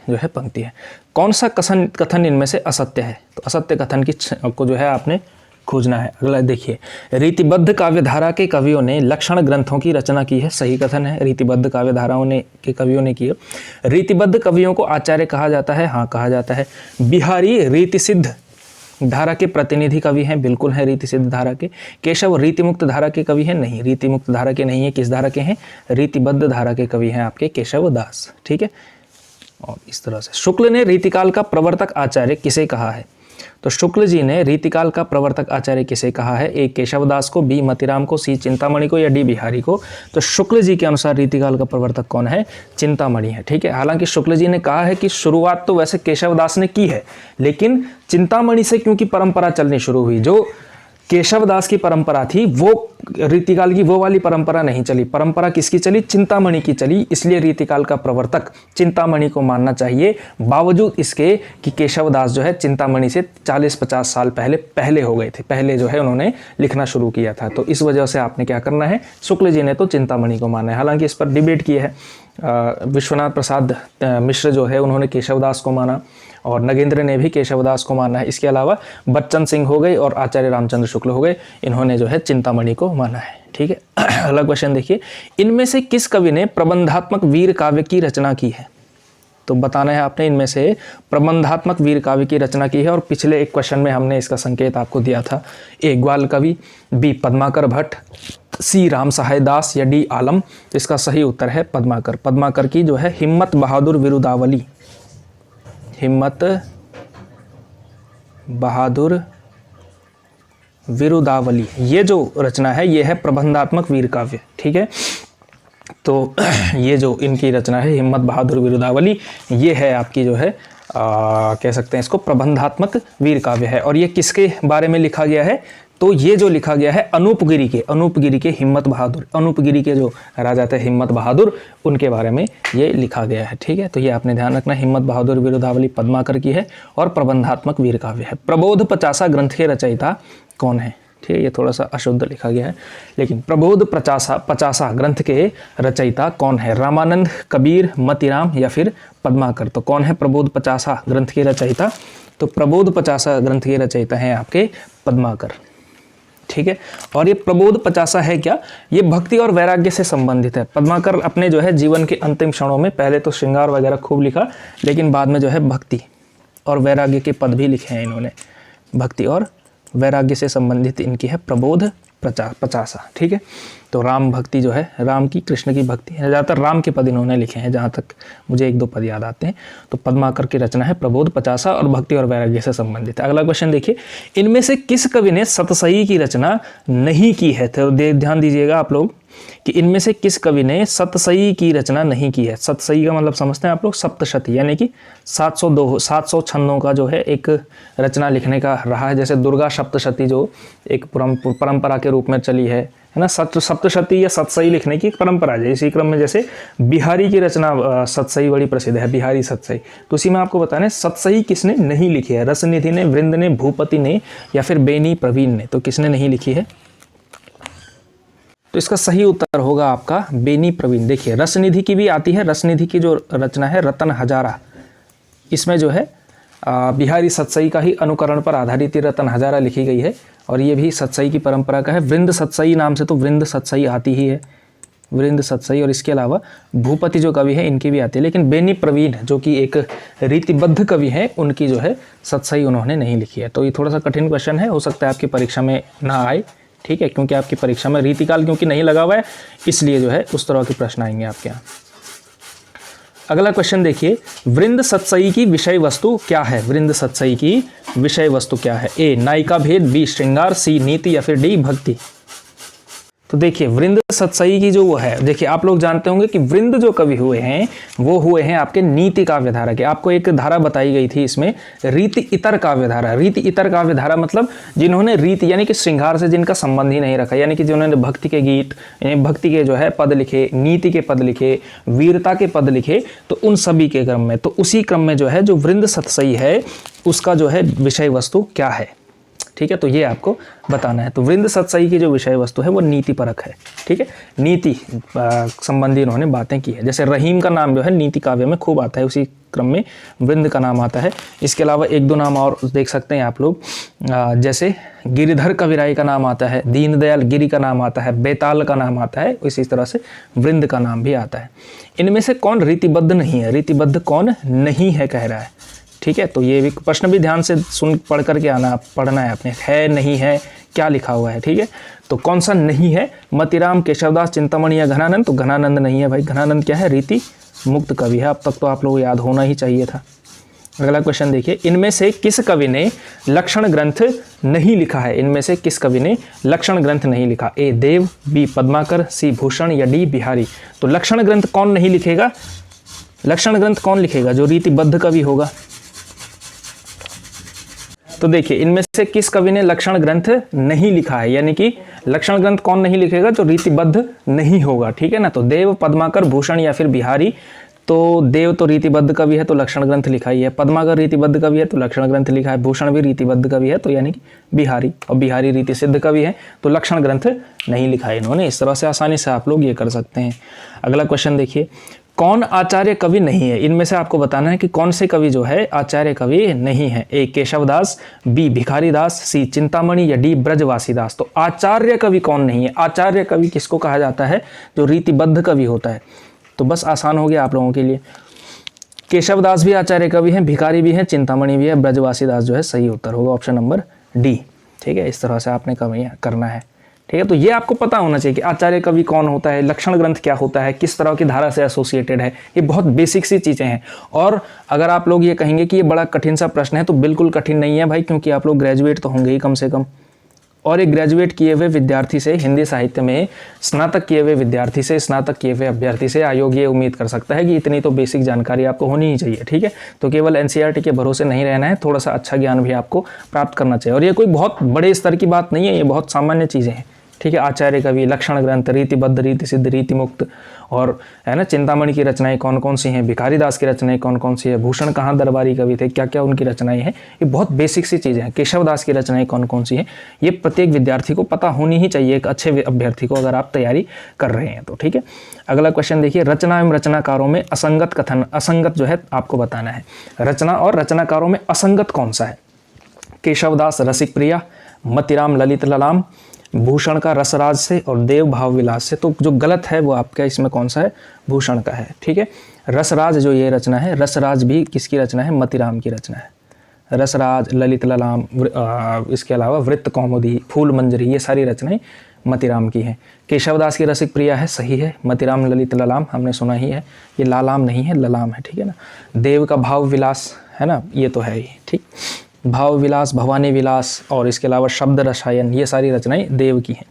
जो है पंक्ति है। कौन सा कथन इनमें से असत्य है? तो असत्य कथन की को जो है आपने खोजना है। अगला देखिए, रीतिबद्ध काव्यधारा के कवियों ने लक्षण ग्रंथों की रचना की है। सही कथन है, रीतिबद्ध काव्यधाराओं ने के कवियों ने की है। रीतिबद्ध कवियों को आचार्य कहा जाता है, हाँ कहा जाता है। बिहारी रीति सिद्ध धारा के प्रतिनिधि कवि हैं, बिल्कुल हैं रीति सिद्ध धारा के। केशव रीतिमुक्त धारा के कवि हैं, नहीं रीतिमुक्त धारा के नहीं है। किस धारा के हैं? रीतिबद्ध धारा के कवि हैं आपके केशव दास, ठीक है। और इस तरह से शुक्ल ने रीतिकाल का प्रवर्तक आचार्य किसे कहा है? तो शुक्ल जी ने रीतिकाल का प्रवर्तक आचार्य किसे कहा है? ए केशवदास को, बी मतीराम को, सी चिंतामणि को या डी बिहारी को? तो शुक्ल जी के अनुसार रीतिकाल का प्रवर्तक कौन है? चिंतामणि है। ठीक है, हालांकि शुक्ल जी ने कहा है कि शुरुआत तो वैसे केशवदास ने की है, लेकिन चिंतामणि से क्योंकि परंपरा चलनी शुरू हुई, जो केशवदास की परंपरा थी वो रीतिकाल की वो वाली परंपरा नहीं चली। परंपरा किसकी चली? चिंतामणि की चली। इसलिए रीतिकाल का प्रवर्तक चिंतामणि को मानना चाहिए, बावजूद इसके कि केशवदास जो है चिंतामणि से 40-50 साल पहले हो गए थे, पहले जो है उन्होंने लिखना शुरू किया था। तो इस वजह से आपने क्या करना है, शुक्ल जी ने तो चिंतामणि को माना है। हालांकि इस पर डिबेट की है, विश्वनाथ प्रसाद मिश्र जो है उन्होंने केशवदास को माना और नगेंद्र ने भी केशवदास को माना है। इसके अलावा बच्चन सिंह हो गए और आचार्य रामचंद्र शुक्ल हो गए, इन्होंने जो है चिंतामणि को माना है। ठीक है, अगला क्वेश्चन देखिए, इनमें से किस कवि ने प्रबंधात्मक वीर काव्य की रचना की है? तो बताना है आपने इनमें से प्रबंधात्मक वीर काव्य की रचना की है। और पिछले एक क्वेश्चन में हमने इसका संकेत आपको दिया था, ए ग्वाल कवि, बी पद्माकर भट्ट, सी राम सहाय दास या डी आलम। तो इसका सही उत्तर है पद्माकर। पद्माकर की जो है हिम्मत बहादुर विरुदावली, हिम्मत बहादुर विरुदावली, ये जो रचना है ये है प्रबंधात्मक वीर काव्य। ठीक है, तो ये जो इनकी रचना है हिम्मत बहादुर विरुदावली, ये है आपकी जो है कह सकते हैं इसको प्रबंधात्मक वीर काव्य है। और ये किसके बारे में लिखा गया है? तो ये जो लिखा गया है अनूपगिरी के हिम्मत बहादुर, अनूपगिरी के जो राजा थे हिम्मत बहादुर, उनके बारे में ये लिखा गया है। ठीक है, तो ये आपने ध्यान रखना, हिम्मत बहादुर विरुदावली पद्माकर की है और प्रबंधात्मक वीर काव्य है। प्रबोध 50 ग्रंथ के रचयिता कौन है? ठीक है, ये थोड़ा सा अशुद्ध लिखा गया है, लेकिन प्रबोध 50 ग्रंथ के रचयिता कौन है? रामानंद, कबीर, मतीराम या फिर पद्माकर? तो कौन है प्रबोध 50 ग्रंथ के रचयिता? तो प्रबोध 50 ग्रंथ के रचयिता हैं आपके पद्माकर। ठीक है, और ये प्रबोध 50 है क्या? ये भक्ति और वैराग्य से संबंधित है। पद्माकर अपने जो है जीवन के अंतिम क्षणों में पहले तो श्रृंगार वगैरह खूब लिखा, लेकिन बाद में जो है भक्ति और वैराग्य के पद भी लिखे हैं इन्होंने। भक्ति और वैराग्य से संबंधित इनकी है प्रबोध 50। ठीक है, तो राम भक्ति जो है, राम की कृष्ण की भक्ति है, ज़्यादातर राम के पद इन्होंने लिखे हैं, जहाँ तक मुझे 1-2 पद याद आते हैं। तो पद्माकर की रचना है प्रबोध 50 और भक्ति और वैराग्य से संबंधित है। अगला क्वेश्चन देखिए, इनमें से किस कवि ने सतसई की रचना नहीं की है? तो ध्यान दीजिएगा आप लोग कि इनमें से किस कवि ने सतसई की रचना नहीं की है। सतसई का मतलब समझते हैं आप लोग? सप्तशती, यानी कि 700 छंदों का जो है एक रचना लिखने का रहा है। जैसे दुर्गा सप्तशती जो एक परंपरा के रूप में चली है ना, सप्तशती या सतसई लिखने की एक परंपरा है। इसी क्रम में जैसे बिहारी की रचना सतसई बड़ी प्रसिद्ध है, बिहारी सतसई। तो उसी में आपको बताना है सतसई किसने नहीं लिखी है? रसनिधि ने, वृंद ने, भूपति ने या फिर बेनी प्रवीण ने? तो किसने नहीं लिखी है? तो इसका सही उत्तर होगा आपका बेनी प्रवीण। देखिए, रसनिधि की भी आती है, रसनिधि की जो रचना है रतन हजारा, इसमें जो है बिहारी सतसई का ही अनुकरण पर आधारित रतन हजारा लिखी गई है और ये भी सतसई की परंपरा का है। वृंद सतसई नाम से तो वृंद सतसई आती ही है, वृंद सतसई। और इसके अलावा भूपति जो कवि है इनकी भी आती है, लेकिन बेनी प्रवीण जो कि एक रीतिबद्ध कवि हैं, उनकी जो है सतसई उन्होंने नहीं लिखी है। तो ये थोड़ा सा कठिन क्वेश्चन है, हो सकता है आपकी परीक्षा में ना आए। ठीक है, क्योंकि आपकी परीक्षा में रीतिकाल क्योंकि नहीं लगा हुआ है, इसलिए जो है उस तरह के प्रश्न आएंगे आपके यहाँ। अगला क्वेश्चन देखिए, वृंद सतसई की विषय वस्तु क्या है? वृंद सतसई की विषय वस्तु क्या है? ए नायिका भेद, बी श्रृंगार, सी नीति या फिर डी भक्ति? तो देखिए, वृंद सतसई की जो वो है, देखिए आप लोग जानते होंगे कि वृंद जो कवि हुए हैं वो हुए हैं आपके नीति काव्य धारा के। आपको एक धारा बताई गई थी इसमें, रीति इतर काव्य धारा। रीति इतर काव्य धारा मतलब जिन्होंने रीति यानी कि श्रृंगार से जिनका संबंध ही नहीं रखा, यानी कि जिन्होंने भक्ति के गीत, भक्ति के जो है पद लिखे, नीति के पद लिखे, वीरता के पद लिखे, तो उन सभी के क्रम में, तो उसी क्रम में जो है जो वृंद सतसई है उसका जो है विषय वस्तु क्या है? ठीक है, तो ये आपको बताना है। तो वृंद सतसई की जो विषय वस्तु है वो नीति परक है। ठीक है, नीति संबंधी इन्होंने बातें की है। जैसे रहीम का नाम जो है नीति काव्य में खूब आता है, उसी क्रम में वृंद का नाम आता है। इसके अलावा 1-2 नाम और देख सकते हैं आप लोग, जैसे गिरिधर कविराय का नाम आता है, दीनदयाल गिरी का नाम आता है, बेताल का नाम आता है, इसी तरह से वृंद का नाम भी आता है। इनमें से कौन रीतिबद्ध नहीं है? रीतिबद्ध कौन नहीं है कह रहा है। ठीक है, तो ये भी प्रश्न भी ध्यान से पढ़ करके पढ़ना है आपने, है नहीं है क्या लिखा हुआ है। ठीक है, तो कौन सा नहीं है? मतीराम, केशवदास, चिंतामणि या घनानंद? तो घनानंद नहीं है भाई, घनानंद क्या है? रीति मुक्त कवि है। अब तक तो आप लोगों को याद होना ही चाहिए था। अगला क्वेश्चन देखिए, इनमें से किस कवि ने लक्षण ग्रंथ नहीं लिखा है? इनमें से किस कवि ने लक्षण ग्रंथ नहीं लिखा? ए देव, बी पद्माकर, सी भूषण या डी बिहारी? तो लक्षण ग्रंथ कौन नहीं लिखेगा? लक्षण ग्रंथ कौन लिखेगा? जो रीतिबद्ध कवि होगा। तो देखिए, इनमें से किस कवि ने लक्षण ग्रंथ नहीं लिखा है, यानी कि लक्षण ग्रंथ कौन नहीं लिखेगा? जो रीतिबद्ध नहीं होगा, ठीक है ना। तो देव, पद्माकर, भूषण या फिर बिहारी। तो देव तो रीतिबद्ध कवि है तो लक्षण ग्रंथ लिखा ही है, पद्माकर रीतिबद्ध कवि है तो लक्षण ग्रंथ लिखा है, भूषण भी रीतिबद्ध कवि है तो यानी कि बिहारी, और बिहारी रीति सिद्ध कवि है तो लक्षण ग्रंथ नहीं लिखा है इन्होंने। इस तरह से आसानी से आप लोग ये कर सकते हैं। अगला क्वेश्चन देखिए, कौन आचार्य कवि नहीं है? इनमें से आपको बताना है कि कौन से कवि जो है आचार्य कवि नहीं है। ए केशवदास, बी भिखारी दास, सी चिंतामणि या डी ब्रजवासी दास? तो आचार्य कवि कौन नहीं है? आचार्य कवि किसको कहा जाता है? जो रीतिबद्ध कवि होता है। तो बस आसान हो गया आप लोगों के लिए। केशवदास भी आचार्य कवि हैं, भिखारी भी हैं, चिंतामणि भी है, ब्रजवासी दास जो है सही उत्तर होगा ऑप्शन नंबर डी। ठीक है, इस तरह से आपने कवि करना है। ठीक है, तो ये आपको पता होना चाहिए कि आचार्य कवि कौन होता है, लक्षण ग्रंथ क्या होता है, किस तरह की धारा से एसोसिएटेड है। ये बहुत बेसिक सी चीज़ें हैं। और अगर आप लोग ये कहेंगे कि ये बड़ा कठिन सा प्रश्न है, तो बिल्कुल कठिन नहीं है भाई, क्योंकि आप लोग ग्रेजुएट तो होंगे ही कम से कम। और एक ग्रेजुएट किए हुए विद्यार्थी से, हिंदी साहित्य में स्नातक किए हुए विद्यार्थी से, स्नातक किए हुए अभ्यर्थी से आयोग ये उम्मीद कर सकता है कि इतनी तो बेसिक जानकारी आपको होनी ही चाहिए। ठीक है, तो केवल एनसीईआरटी के भरोसे नहीं रहना है, थोड़ा सा अच्छा ज्ञान भी आपको प्राप्त करना चाहिए। और ये कोई बहुत बड़े स्तर की बात नहीं है, ये बहुत सामान्य चीज़ें हैं। ठीक है, आचार्य कवि, लक्षण ग्रंथ, रीतिबद्ध, रीति सिद्ध, रीति मुक्त, और है ना, चिंतामणि की रचनाएं कौन कौन सी हैं, भिखारी दास की रचनाएं कौन कौन सी है, भूषण कहाँ दरबारी कवि थे, क्या क्या उनकी रचनाएं हैं, ये बहुत बेसिक सी चीज़ें हैं। केशवदास की रचनाएं कौन कौन सी हैं, ये प्रत्येक विद्यार्थी को पता होनी ही चाहिए, एक अच्छे अभ्यर्थी को, अगर आप तैयारी कर रहे हैं तो। ठीक है, अगला क्वेश्चन देखिए, रचना एवं रचनाकारों में असंगत कथन, असंगत जो है आपको बताना है। रचना और रचनाकारों में असंगत कौन सा है? केशवदास रसिक प्रिया, मतिराम ललित ललाम, भूषण का रसराज से, और देव भाव विलास से। तो जो गलत है वो आपका इसमें कौन सा है? भूषण का है। ठीक है, रसराज जो ये रचना है, रसराज भी किसकी रचना है? मतिराम की रचना है। रसराज, ललित ललाम, इसके अलावा वृत्त कौमुदी, फूल मंजरी, ये सारी रचनाएं मतिराम की हैं। केशवदास की रसिक प्रिया है, सही है। मतिराम ललित ललाम हमने सुना ही है, ये लालाम नहीं है, ललाम है। ठीक है ना। देव का भाव विलास है ना, ये तो है ही। ठीक, भाव विलास, भवानी विलास, और इसके अलावा शब्द रसायन, ये सारी रचनाएं देव की हैं।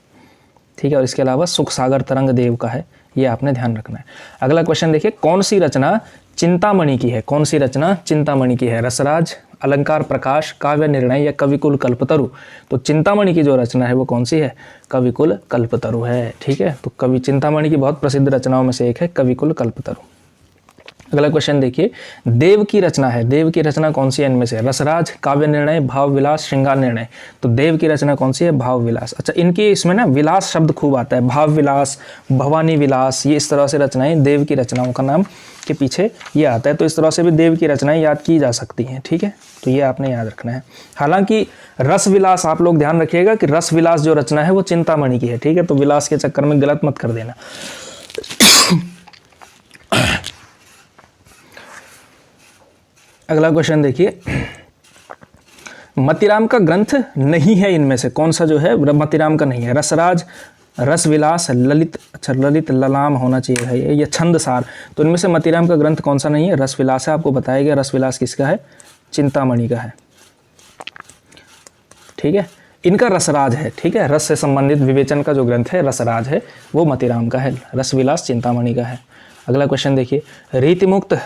ठीक है, और इसके अलावा सुख सागर तरंग देव का है, ये आपने ध्यान रखना है। अगला क्वेश्चन देखिए, कौन सी रचना चिंतामणि की है? कौन सी रचना चिंतामणि की है? रसराज, अलंकार प्रकाश, काव्य निर्णय या कविकुल कल्पतरु? तो चिंतामणि की जो रचना है वो कौन सी है? कविकुल कल्पतरु है। ठीक है, तो कवि चिंतामणि की बहुत प्रसिद्ध रचनाओं में से एक है कविकुल कल्पतरु। अगला क्वेश्चन देखिए, देव की रचना है, देव की रचना कौन सी है इनमें से? रसराज, काव्य निर्णय, भाव विलास, श्रृंगार निर्णय। तो देव की रचना कौन सी है? भाव विलास। अच्छा, इनकी इसमें ना विलास शब्द खूब आता है, भाव विलास, भवानी विलास, ये इस तरह से रचनाएं देव की रचनाओं का नाम के पीछे ये आता है। तो इस तरह से भी देव की रचनाएं याद की जा सकती हैं। ठीक है, तो ये आपने याद रखना है। हालांकि रस विलास, आप लोग ध्यान रखिएगा कि रस विलास जो रचना है वो चिंतामणि की है। ठीक है, तो विलास के चक्कर में गलत मत कर देना। अगला क्वेश्चन देखिए, मतिराम का ग्रंथ नहीं है इनमें से कौन सा जो है मतिराम का नहीं है? रसराज, रसविलास, ललित, अच्छा ललित ललाम होना चाहिए है ये छंदसार। तो इनमें से मतिराम का ग्रंथ कौन सा नहीं है? रसविलास है, आपको बताया गया। रसविलास किसका है? चिंतामणि का है। ठीक है, इनका रसराज है। ठीक है, रस से संबंधित विवेचन का जो ग्रंथ है रसराज है, वो मतिराम का है। रसविलास चिंतामणि का है। अगला क्वेश्चन देखिए, रीतिमुक्त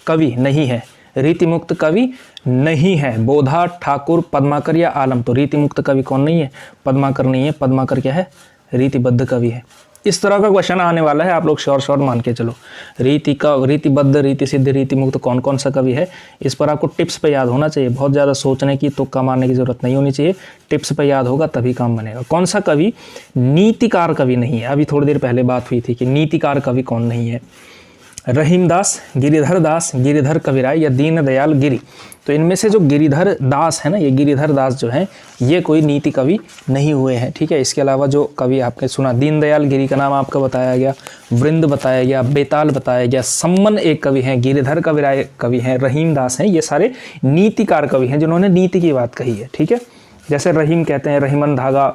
कवि नहीं है, रीतिमुक्त कवि नहीं है। बोधा, ठाकुर, पद्माकर या आलम? तो रीतिमुक्त कवि कौन नहीं है? पद्माकर नहीं है। पद्माकर क्या है? रीतिबद्ध कवि है। इस तरह का क्वेश्चन आने वाला है, आप लोग श्योर मान के चलो। रीतिबद्ध, रीति सिद्ध, रीतिमुक्त कौन कौन सा कवि है, इस पर आपको टिप्स पे याद होना चाहिए। बहुत ज़्यादा सोचने की, तुक्का मारने की जरूरत नहीं होनी चाहिए। टिप्स पे याद होगा तभी काम बनेगा। कौन सा कवि नीतिकार कवि नहीं है? अभी थोड़ी देर पहले बात हुई थी कि नीतिकार कवि कौन नहीं है। रहीमदास, गिरिधर दास, गिरिधर कविराय या दीनदयाल गिरी? तो इनमें से जो गिरिधर दास है ना, ये गिरिधर दास जो है ये कोई नीति कवि नहीं हुए हैं। ठीक है, इसके अलावा जो कवि आपने सुना, दीनदयाल गिरी का नाम आपका बताया गया, वृंद बताया गया, बेताल बताया गया, सम्मन एक कवि हैं, गिरिधर कविराय कवि हैं, रहीम दास हैं, ये सारे नीतिकार कवि हैं जिन्होंने नीति की बात कही है। ठीक है, जैसे रहीम कहते हैं रहीमन धागा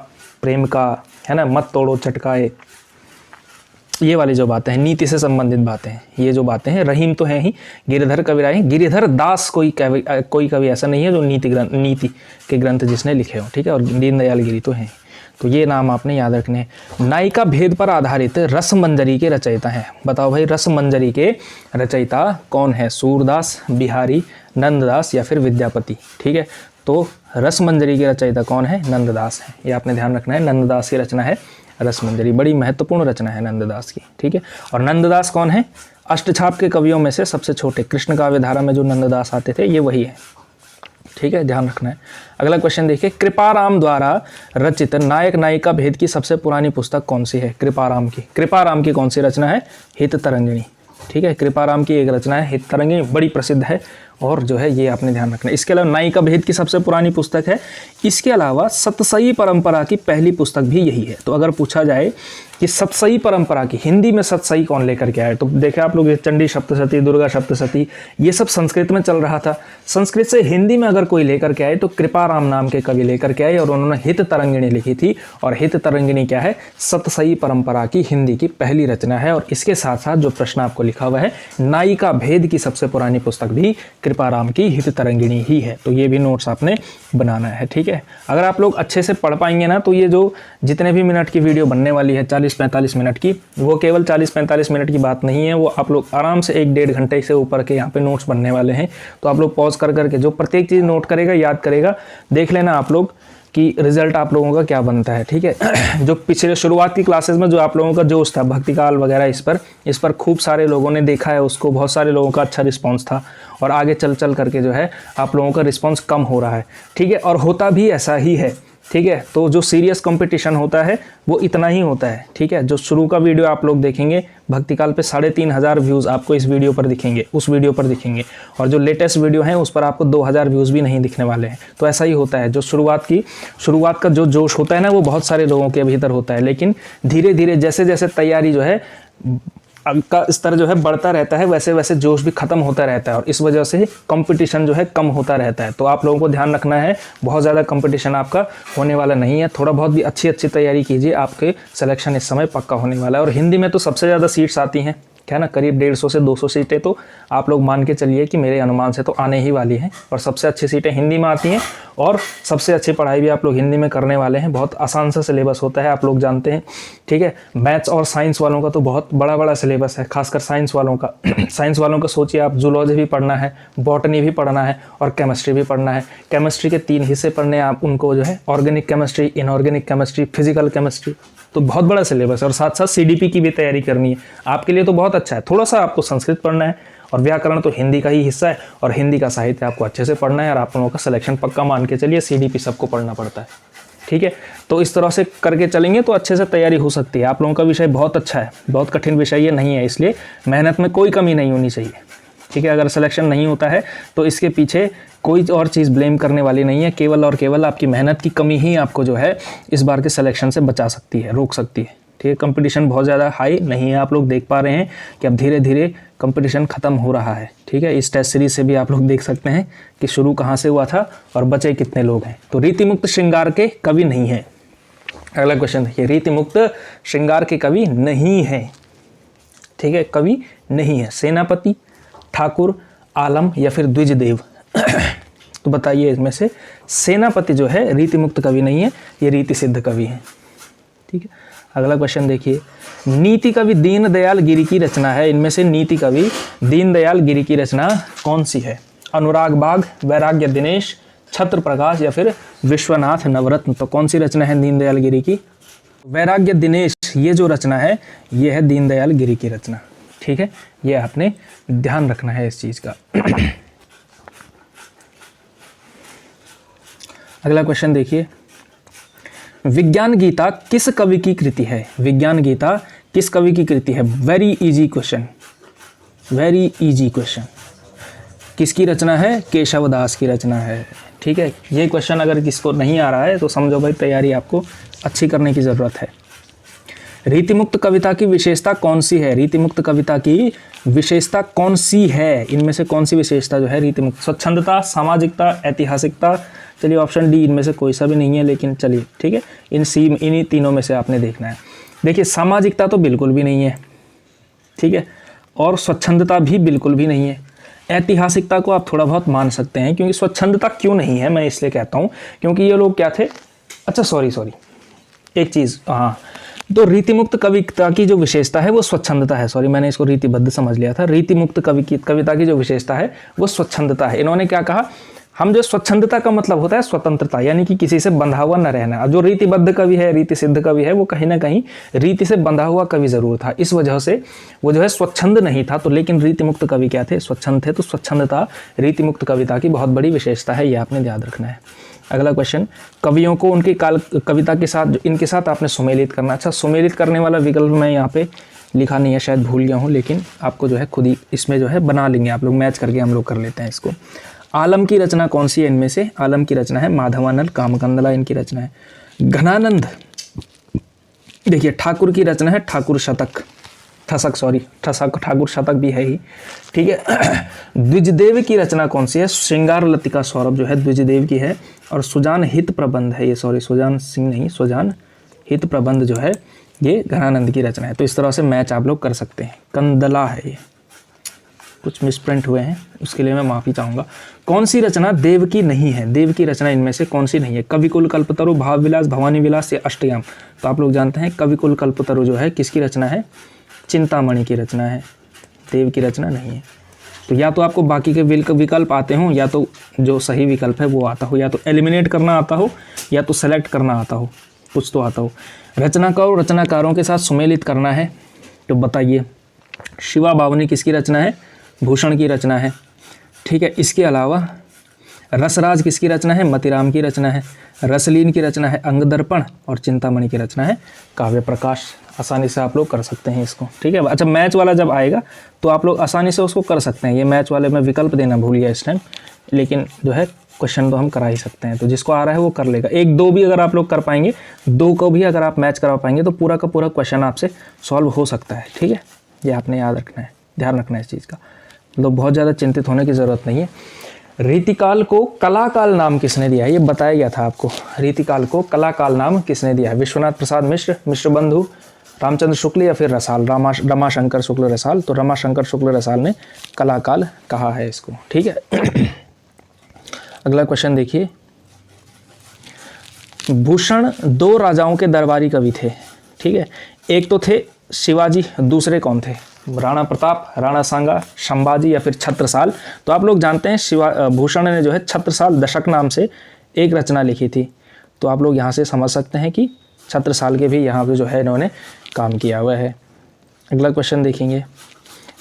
प्रेम का, है ना, मत तोड़ो चटकाए, ये वाली जो बातें हैं, नीति से संबंधित बातें हैं, ये जो बातें हैं, रहीम तो हैं ही, गिरिधर कवि राय, गिरिधर दास कोई कवि ऐसा नहीं है जो नीति के ग्रंथ जिसने लिखे हो, ठीक है, और दीनदयाल गिरी तो हैं। तो ये नाम आपने याद रखने हैं। नायिका भेद पर आधारित रसमंजरी के रचयिता हैं। बताओ भाई, रसमंजरी के रचयिता कौन है? सूरदास, बिहारी, नंददास या फिर विद्यापति, ठीक है। तो रसमंजरी के रचयिता कौन है? नंददास है, ये आपने ध्यान रखना है। नंददास की रचना है रसमंजरी, बड़ी महत्वपूर्ण रचना है नंददास की, ठीक है। और नंददास कौन है? अष्टछाप के कवियों में से सबसे छोटे, कृष्ण काव्य धारा में जो नंददास आते थे ये वही है, ठीक है, ध्यान रखना है। अगला क्वेश्चन देखिए, कृपाराम द्वारा रचित नायक नायिका भेद की सबसे पुरानी पुस्तक कौन सी है? कृपाराम की कौन सी रचना है? हित तरंगिणी, ठीक है। कृपाराम की एक रचना है हित तरंगिणी, बड़ी प्रसिद्ध है और जो है ये आपने ध्यान रखना है। इसके अलावा नायिका भेद की सबसे पुरानी पुस्तक है। इसके अलावा सतसई परंपरा की पहली पुस्तक भी यही है। तो अगर पूछा जाए कि सतसई परंपरा की हिंदी में सतसई कौन लेकर के आए, तो देखे आप लोग ये चंडी सप्तशती, दुर्गा सप्तशती, ये सब संस्कृत में चल रहा था। संस्कृत से हिंदी में अगर कोई लेकर के आए तो कृपाराम नाम के कवि लेकर के आए और उन्होंने हित तरंगिणी लिखी थी। और हित तरंगिणी क्या है? सतसई परंपरा की हिंदी की पहली रचना है। और इसके साथ साथ जो प्रश्न आपको लिखा हुआ है, नायिका भेद की सबसे पुरानी पुस्तक भी कृपाराम की हित तरंगिणी ही है। तो ये भी नोट्स आपने बनाना है, ठीक है। अगर आप लोग अच्छे से पढ़ पाएंगे ना, तो ये जो जितने भी मिनट की वीडियो बनने वाली है 40-45 मिनट की, वो केवल 40-45 मिनट की बात नहीं है, वो आप लोग आराम से 1-1.5 घंटे से ऊपर के यहाँ पे नोट्स बनने वाले हैं। तो आप लोग पॉज कर करके जो प्रत्येक चीज़ नोट करेगा, याद करेगा, देख लेना आप लोग कि रिजल्ट आप लोगों का क्या बनता है, ठीक है। जो पिछले शुरुआत की क्लासेस में जो आप लोगों का जोश था, भक्तिकाल वगैरह, इस पर खूब सारे लोगों ने देखा है उसको, बहुत सारे लोगों का अच्छा रिस्पांस था। और आगे चल करके जो है आप लोगों का रिस्पांस कम हो रहा है, ठीक है, और होता भी ऐसा ही है, ठीक है। तो जो सीरियस कंपटीशन होता है वो इतना ही होता है, ठीक है। जो शुरू का वीडियो आप लोग देखेंगे भक्तिकाल पे 3,500 व्यूज़ आपको इस वीडियो पर दिखेंगे, उस वीडियो पर दिखेंगे, और जो लेटेस्ट वीडियो है उस पर आपको 2,000 व्यूज़ भी नहीं दिखने वाले हैं। तो ऐसा ही होता है, जो शुरुआत का जो जोश होता है ना, वो बहुत सारे लोगों के भीतर होता है, लेकिन धीरे धीरे जैसे जैसे तैयारी जो है का स्तर जो है बढ़ता रहता है, वैसे वैसे जोश भी खत्म होता रहता है और इस वजह से कंपटीशन जो है कम होता रहता है। तो आप लोगों को ध्यान रखना है, बहुत ज़्यादा कंपटीशन आपका होने वाला नहीं है। थोड़ा बहुत भी अच्छी तैयारी कीजिए, आपके सिलेक्शन इस समय पक्का होने वाला है। और हिंदी में तो सबसे ज़्यादा सीट्स आती हैं, क्या ना, करीब 150 से 200 सीटें तो आप लोग मान के चलिए कि मेरे अनुमान से तो आने ही वाली हैं। और सबसे अच्छी सीटें हिंदी में आती हैं और सबसे अच्छी पढ़ाई भी आप लोग हिंदी में करने वाले हैं। बहुत आसान सा सिलेबस होता है, आप लोग जानते हैं, ठीक है। मैथ्स और साइंस वालों का तो बहुत बड़ा सिलेबस है, खासकर साइंस वालों का। साइंस वालों का सोचिए आप, जूलॉजी भी पढ़ना है, बॉटनी भी पढ़ना है और केमिस्ट्री भी पढ़ना है। केमिस्ट्री के 3 हिस्से पढ़ने हैं आप उनको, जो है organic chemistry, inorganic chemistry, physical chemistry. तो बहुत बड़ा सिलेबस है और साथ साथ सीडीपी की भी तैयारी करनी है आपके लिए, तो बहुत अच्छा है। थोड़ा सा आपको संस्कृत पढ़ना है और व्याकरण तो हिंदी का ही हिस्सा है और हिंदी का साहित्य आपको अच्छे से पढ़ना है और आप लोगों का सिलेक्शन पक्का मान के चलिए। सीडीपी सबको पढ़ना पड़ता है, ठीक है। तो इस तरह से करके चलेंगे तो अच्छे से तैयारी हो सकती है। आप लोगों का विषय बहुत अच्छा है, बहुत कठिन विषय ये नहीं है, इसलिए मेहनत में कोई कमी नहीं होनी चाहिए, ठीक है। अगर सिलेक्शन नहीं होता है तो इसके पीछे कोई और चीज़ ब्लेम करने वाली नहीं है, केवल और केवल आपकी मेहनत की कमी ही आपको जो है इस बार के सिलेक्शन से बचा सकती है, रोक सकती है, ठीक है। कंपटीशन बहुत ज़्यादा हाई नहीं है, आप लोग देख पा रहे हैं कि अब धीरे धीरे कंपटीशन ख़त्म हो रहा है, ठीक है। इस टेस्ट सीरीज से भी आप लोग देख सकते हैं कि शुरू कहाँ से हुआ था और बचे कितने लोग हैं। तो रीतिमुक्त श्रृंगार के कवि नहीं है। अगला क्वेश्चन देखिए, रीतिमुक्त श्रृंगार के कवि नहीं है, ठीक है, कवि नहीं है। सेनापति, ठाकुर, आलम या फिर द्विजदेव। तो बताइए इसमें से सेनापति जो है रीतिमुक्त कवि नहीं है, ये रीति सिद्ध कवि है, ठीक है। अगला क्वेश्चन देखिए, नीति कवि दीनदयाल गिरि की रचना है, इनमें से नीति कवि दीनदयाल गिरि की रचना कौन सी है? अनुराग बाग, वैराग्य दिनेश, छत्र प्रकाश या फिर विश्वनाथ नवरत्न। तो कौन सी रचना है दीनदयाल गिरि की? वैराग्य दिनेश, ये जो रचना है ये है दीनदयाल गिरि की रचना, ठीक है। ये आपने ध्यान रखना है इस चीज़ का। अगला क्वेश्चन देखिए, विज्ञान गीता किस कवि की कृति है? विज्ञान गीता किस कवि की कृति है? Very easy question, very easy question. किसकी रचना है? केशवदास की रचना है, ठीक है। ये क्वेश्चन अगर किसको नहीं आ रहा है तो समझो भाई तैयारी आपको अच्छी करने की ज़रूरत है। रीतिमुक्त कविता की विशेषता कौन सी है? रीतिमुक्त कविता की विशेषता कौन सी है? इनमें से कौन सी विशेषता जो है रीतिमुक्त? स्वच्छंदता, सामाजिकता, ऐतिहासिकता। चलिए ऑप्शन डी, इनमें से कोई सा भी नहीं है, लेकिन चलिए ठीक है, इन्हीं तीनों में से आपने देखना है। देखिए सामाजिकता तो बिल्कुल भी नहीं है, ठीक है, और स्वच्छंदता भी बिल्कुल भी नहीं है। ऐतिहासिकता को आप थोड़ा बहुत मान सकते हैं, क्योंकि स्वच्छंदता क्यों नहीं है मैं इसलिए कहता हूँ क्योंकि ये लोग क्या थे, अच्छा सॉरी एक चीज़, हाँ, तो रीतिमुक्त कविता की जो विशेषता है वो स्वच्छंदता है। सॉरी, मैंने इसको रीतिबद्ध समझ लिया था। रीतिमुक्त कविता की जो विशेषता है वो स्वच्छंदता है। इन्होंने क्या कहा, हम जो स्वच्छंदता का मतलब होता है स्वतंत्रता, यानी कि किसी से बंधा हुआ न रहना। जो रीतिबद्ध कवि है, रीति सिद्ध कवि है, वो कहीं ना कहीं रीति से बंधा हुआ कवि जरूर था, इस वजह से वो जो है स्वच्छंद नहीं था। तो लेकिन रीतिमुक्त कवि क्या थे, स्वच्छंद थे। तो स्वच्छंदता रीतिमुक्त कविता की बहुत बड़ी विशेषता है, ये आपने याद रखना है। अगला क्वेश्चन, कवियों को उनकी कविता के साथ इनके साथ आपने सुमेलित करना। अच्छा, सुमेलित करने वाला विकल्प मैं यहाँ पे लिखा नहीं है, शायद भूल गया हूँ, लेकिन आपको जो है खुद ही इसमें जो है बना लेंगे आप लोग, मैच करके हम लोग कर लेते हैं इसको। आलम की रचना कौन सी है इनमें से? आलम की रचना है माधवानल कामकंदला, इनकी रचना है। घनानंद, देखिए ठाकुर की रचना है ठाकुर शतक, ठाकुर शतक भी है ही, ठीक है। द्विजदेव की रचना कौन सी है? श्रृंगार लतिका सौरभ जो है द्विजदेव की है, और सुजान हित प्रबंध है ये, सॉरी सुजान सिंह नहीं, सुजान हित प्रबंध जो है ये घनानंद की रचना है। तो इस तरह से मैच आप लोग कर सकते हैं। कंदला है ये, कुछ मिसप्रिंट हुए हैं उसके लिए मैं माफ़ी चाहूँगा। कौन सी रचना देव की नहीं है? देव की रचना इनमें से कौन सी नहीं है? कविकुल कल्पतरु, भाव विलास, भवानी विलास या अष्टयाम। तो आप लोग जानते हैं कविकुल कल्पतरु जो है किसकी रचना है? चिंतामणि की रचना है, देव की रचना नहीं है। तो या तो आपको बाकी के विकल्प आते हों, या तो जो सही विकल्प है वो आता हो, या तो एलिमिनेट करना आता हो, या तो सेलेक्ट करना आता हो, कुछ तो आता हो। रचनाकारों के साथ सुमेलित करना है, तो बताइए शिवा बावनी किसकी रचना है? भूषण की रचना है, ठीक है। इसके अलावा रसराज किसकी रचना है? मतिराम की रचना है। रसलीन की रचना है अंगदर्पण, और चिंतामणि की रचना है काव्य प्रकाश। आसानी से आप लोग कर सकते हैं इसको, ठीक है। अच्छा, मैच वाला जब आएगा तो आप लोग आसानी से उसको कर सकते हैं। ये मैच वाले में विकल्प देना भूल गया इस टाइम, लेकिन जो है क्वेश्चन तो हम करा ही सकते हैं। तो जिसको आ रहा है वो कर लेगा। एक दो भी अगर आप लोग कर पाएंगे, दो को भी अगर आप मैच करा पाएंगे तो पूरा का पूरा क्वेश्चन आपसे सॉल्व हो सकता है, ठीक है। ये आपने याद रखना है, ध्यान रखना है इस चीज़ का। मतलब बहुत ज़्यादा चिंतित होने की ज़रूरत नहीं है। रीतिकाल को कलाकाल नाम किसने दिया है? ये बताया गया था आपको। रीतिकाल को कलाकाल नाम किसने दिया है? विश्वनाथ प्रसाद मिश्र, मिश्र बंधु, रामचंद्र शुक्ल या फिर रसाल? रमाशंकर शुक्ल रसाल। तो रमाशंकर शुक्ल रसाल ने कलाकाल कहा है इसको, ठीक है। अगला क्वेश्चन देखिए, भूषण दो राजाओं के दरबारी कवि थे, ठीक है। एक तो थे शिवाजी, दूसरे कौन थे? राणा प्रताप, राणा सांगा, संभाजी या फिर छत्रसाल। तो आप लोग जानते हैं भूषण ने जो है छत्रसाल दशक नाम से एक रचना लिखी थी। तो आप लोग यहाँ से समझ सकते हैं कि छत्रसाल के भी यहाँ पे जो है इन्होंने काम किया हुआ है। अगला क्वेश्चन देखेंगे,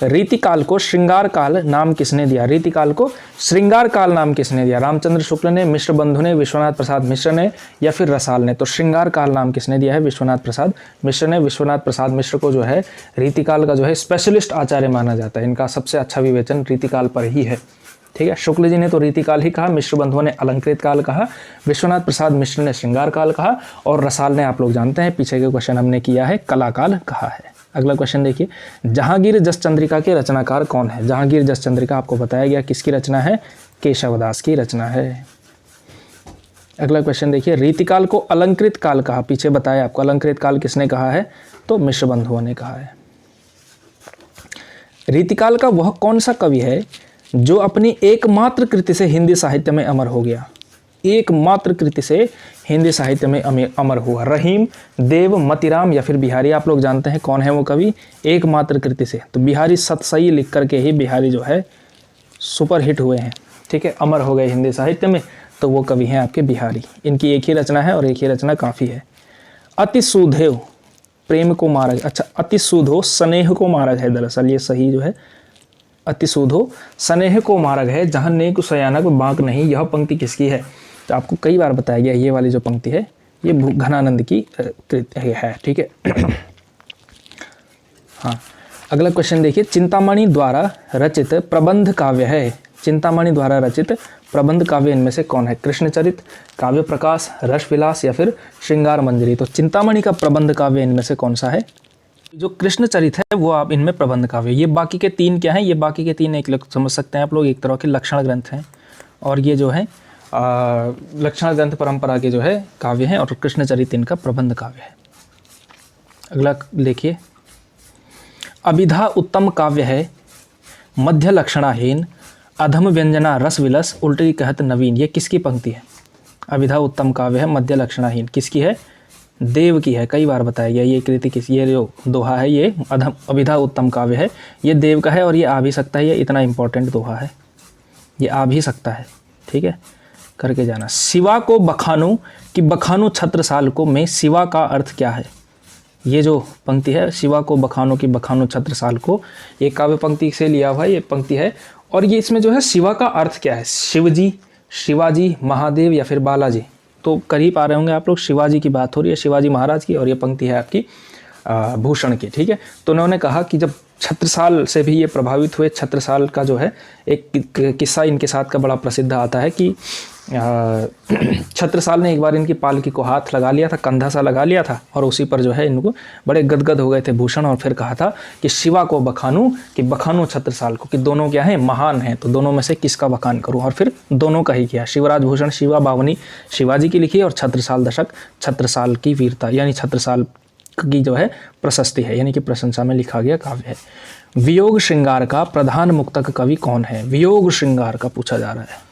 रीतिकाल को श्रृंगार काल नाम किसने दिया? रीतिकाल को श्रृंगार काल नाम किसने दिया? रामचंद्र शुक्ल ने, मिश्र बंधु ने, विश्वनाथ प्रसाद मिश्र ने या फिर रसाल ने? तो श्रृंगार काल नाम किसने दिया है? विश्वनाथ प्रसाद मिश्र ने। विश्वनाथ प्रसाद मिश्र को जो है रीतिकाल का जो है स्पेशलिस्ट आचार्य माना जाता है। इनका सबसे अच्छा विवेचन रीतिकाल पर ही है, ठीक है। शुक्ल जी ने तो रीतिकाल ही कहा, मिश्र बंधुओं ने अलंकृत काल कहा, विश्वनाथ प्रसाद मिश्र ने श्रृंगार काल कहा, और रसाल ने आप लोग जानते हैं पीछे के क्वेश्चन हमने किया है कलाकाल कहा है। अगला क्वेश्चन देखिए, जहांगीर जस चंद्रिका के रचनाकार कौन है? जहांगीर जस चंद्रिका आपको बताया गया किसकी रचना है? केशवदास की रचना है। अगला क्वेश्चन देखिए, रीतिकाल को अलंकृत काल कहा, पीछे बताया आपको अलंकृत काल किसने कहा है? तो मिश्र बंधुओं ने कहा है। रीतिकाल का वह कौन सा कवि है जो अपनी एकमात्र कृति से हिंदी साहित्य में अमर हो गया? एकमात्र कृति से हिंदी साहित्य में अमर हुआ। रहीम, देव, मतिराम या फिर बिहारी? आप लोग जानते हैं कौन है वो कवि एकमात्र कृति से? तो बिहारी सतसई लिख करके ही बिहारी जो है सुपर हिट हुए हैं, ठीक है, अमर हो गए हिंदी साहित्य में। तो वो कवि हैं आपके बिहारी। इनकी एक ही रचना है और एक ही रचना काफ़ी है। अति सुधेव प्रेम को मारग, अच्छा अति सुधो स्नेह को मारग है, दरअसल ये सही जो है अति सुधो स्नेह को मारग है, जहाँ नेक सयानक बांक नहीं। यह पंक्ति किसकी है? तो आपको कई बार बताया गया ये वाली जो पंक्ति है ये घनानंद की है, ठीक है। हाँ, अगला क्वेश्चन देखिए, चिंतामणि द्वारा रचित प्रबंध काव्य है। चिंतामणि द्वारा रचित प्रबंध काव्य इनमें से कौन है? कृष्णचरित, काव्य प्रकाश, रसविलास या फिर श्रृंगार मंजरी? तो चिंतामणि का प्रबंध काव्य इनमें से कौन सा है? जो कृष्णचरित है वो आप इनमें प्रबंध काव्य। ये बाकी के तीन क्या हैं? ये बाकी के तीन एक समझ सकते हैं आप लोग, एक तरह के लक्षण ग्रंथ हैं, और ये जो है लक्षण ग्रंथ परंपरा के जो है काव्य हैं, और कृष्णचरित इनका प्रबंध काव्य है। अगला देखिए, अभिधा उत्तम काव्य है, मध्य लक्षणाहीन, अधम व्यंजना रस विलस, उल्टी कहत नवीन। ये किसकी पंक्ति है? अभिधा उत्तम काव्य है, मध्य लक्षणाहीन, किसकी है? देव की है। कई बार बताया गया ये कृति किस, ये जो दोहा है ये अभिधा उत्तम काव्य है, ये देव का है और ये आ भी सकता है, ये इतना इंपॉर्टेंट दोहा है, ये आ भी सकता है। ठीक है, करके जाना। शिवा को बखानू कि बखानू छत्रसाल को में शिवा का अर्थ क्या है? ये जो पंक्ति है, शिवा को बखानू कि बखानू छत्रसाल को, ये काव्य पंक्ति से लिया हुआ ये पंक्ति है। और ये इसमें जो है शिवा का अर्थ क्या है? शिवजी, शिवाजी, महादेव या फिर बालाजी। तो करीब आ रहे होंगे आप लोग, शिवाजी की बात हो रही है, शिवाजी महाराज की, और ये पंक्ति है आपकी भूषण की। ठीक है, तो उन्होंने कहा कि जब छत्रसाल से भी ये प्रभावित हुए, छत्रसाल का जो है एक किस्सा इनके साथ का बड़ा प्रसिद्ध आता है कि छत्रसाल ने एक बार इनकी पालकी को हाथ लगा लिया था, कंधा सा लगा लिया था, और उसी पर जो है इनको बड़े गदगद हो गए थे भूषण, और फिर कहा था कि शिवा को बखानू कि बखानू छत्रसाल को, कि दोनों क्या हैं? महान हैं, तो दोनों में से किसका बखान करूं? और फिर दोनों का ही किया। शिवराज भूषण शिवा बावनी शिवाजी की लिखी, और छत्रसाल दशक छत्रसाल की वीरता यानी छत्रसाल की जो है प्रशस्ति है, यानी कि प्रशंसा में लिखा गया काव्य है। वियोग श्रृंगार का प्रधान मुक्तक कवि कौन है? वियोग श्रृंगार का पूछा जा रहा है।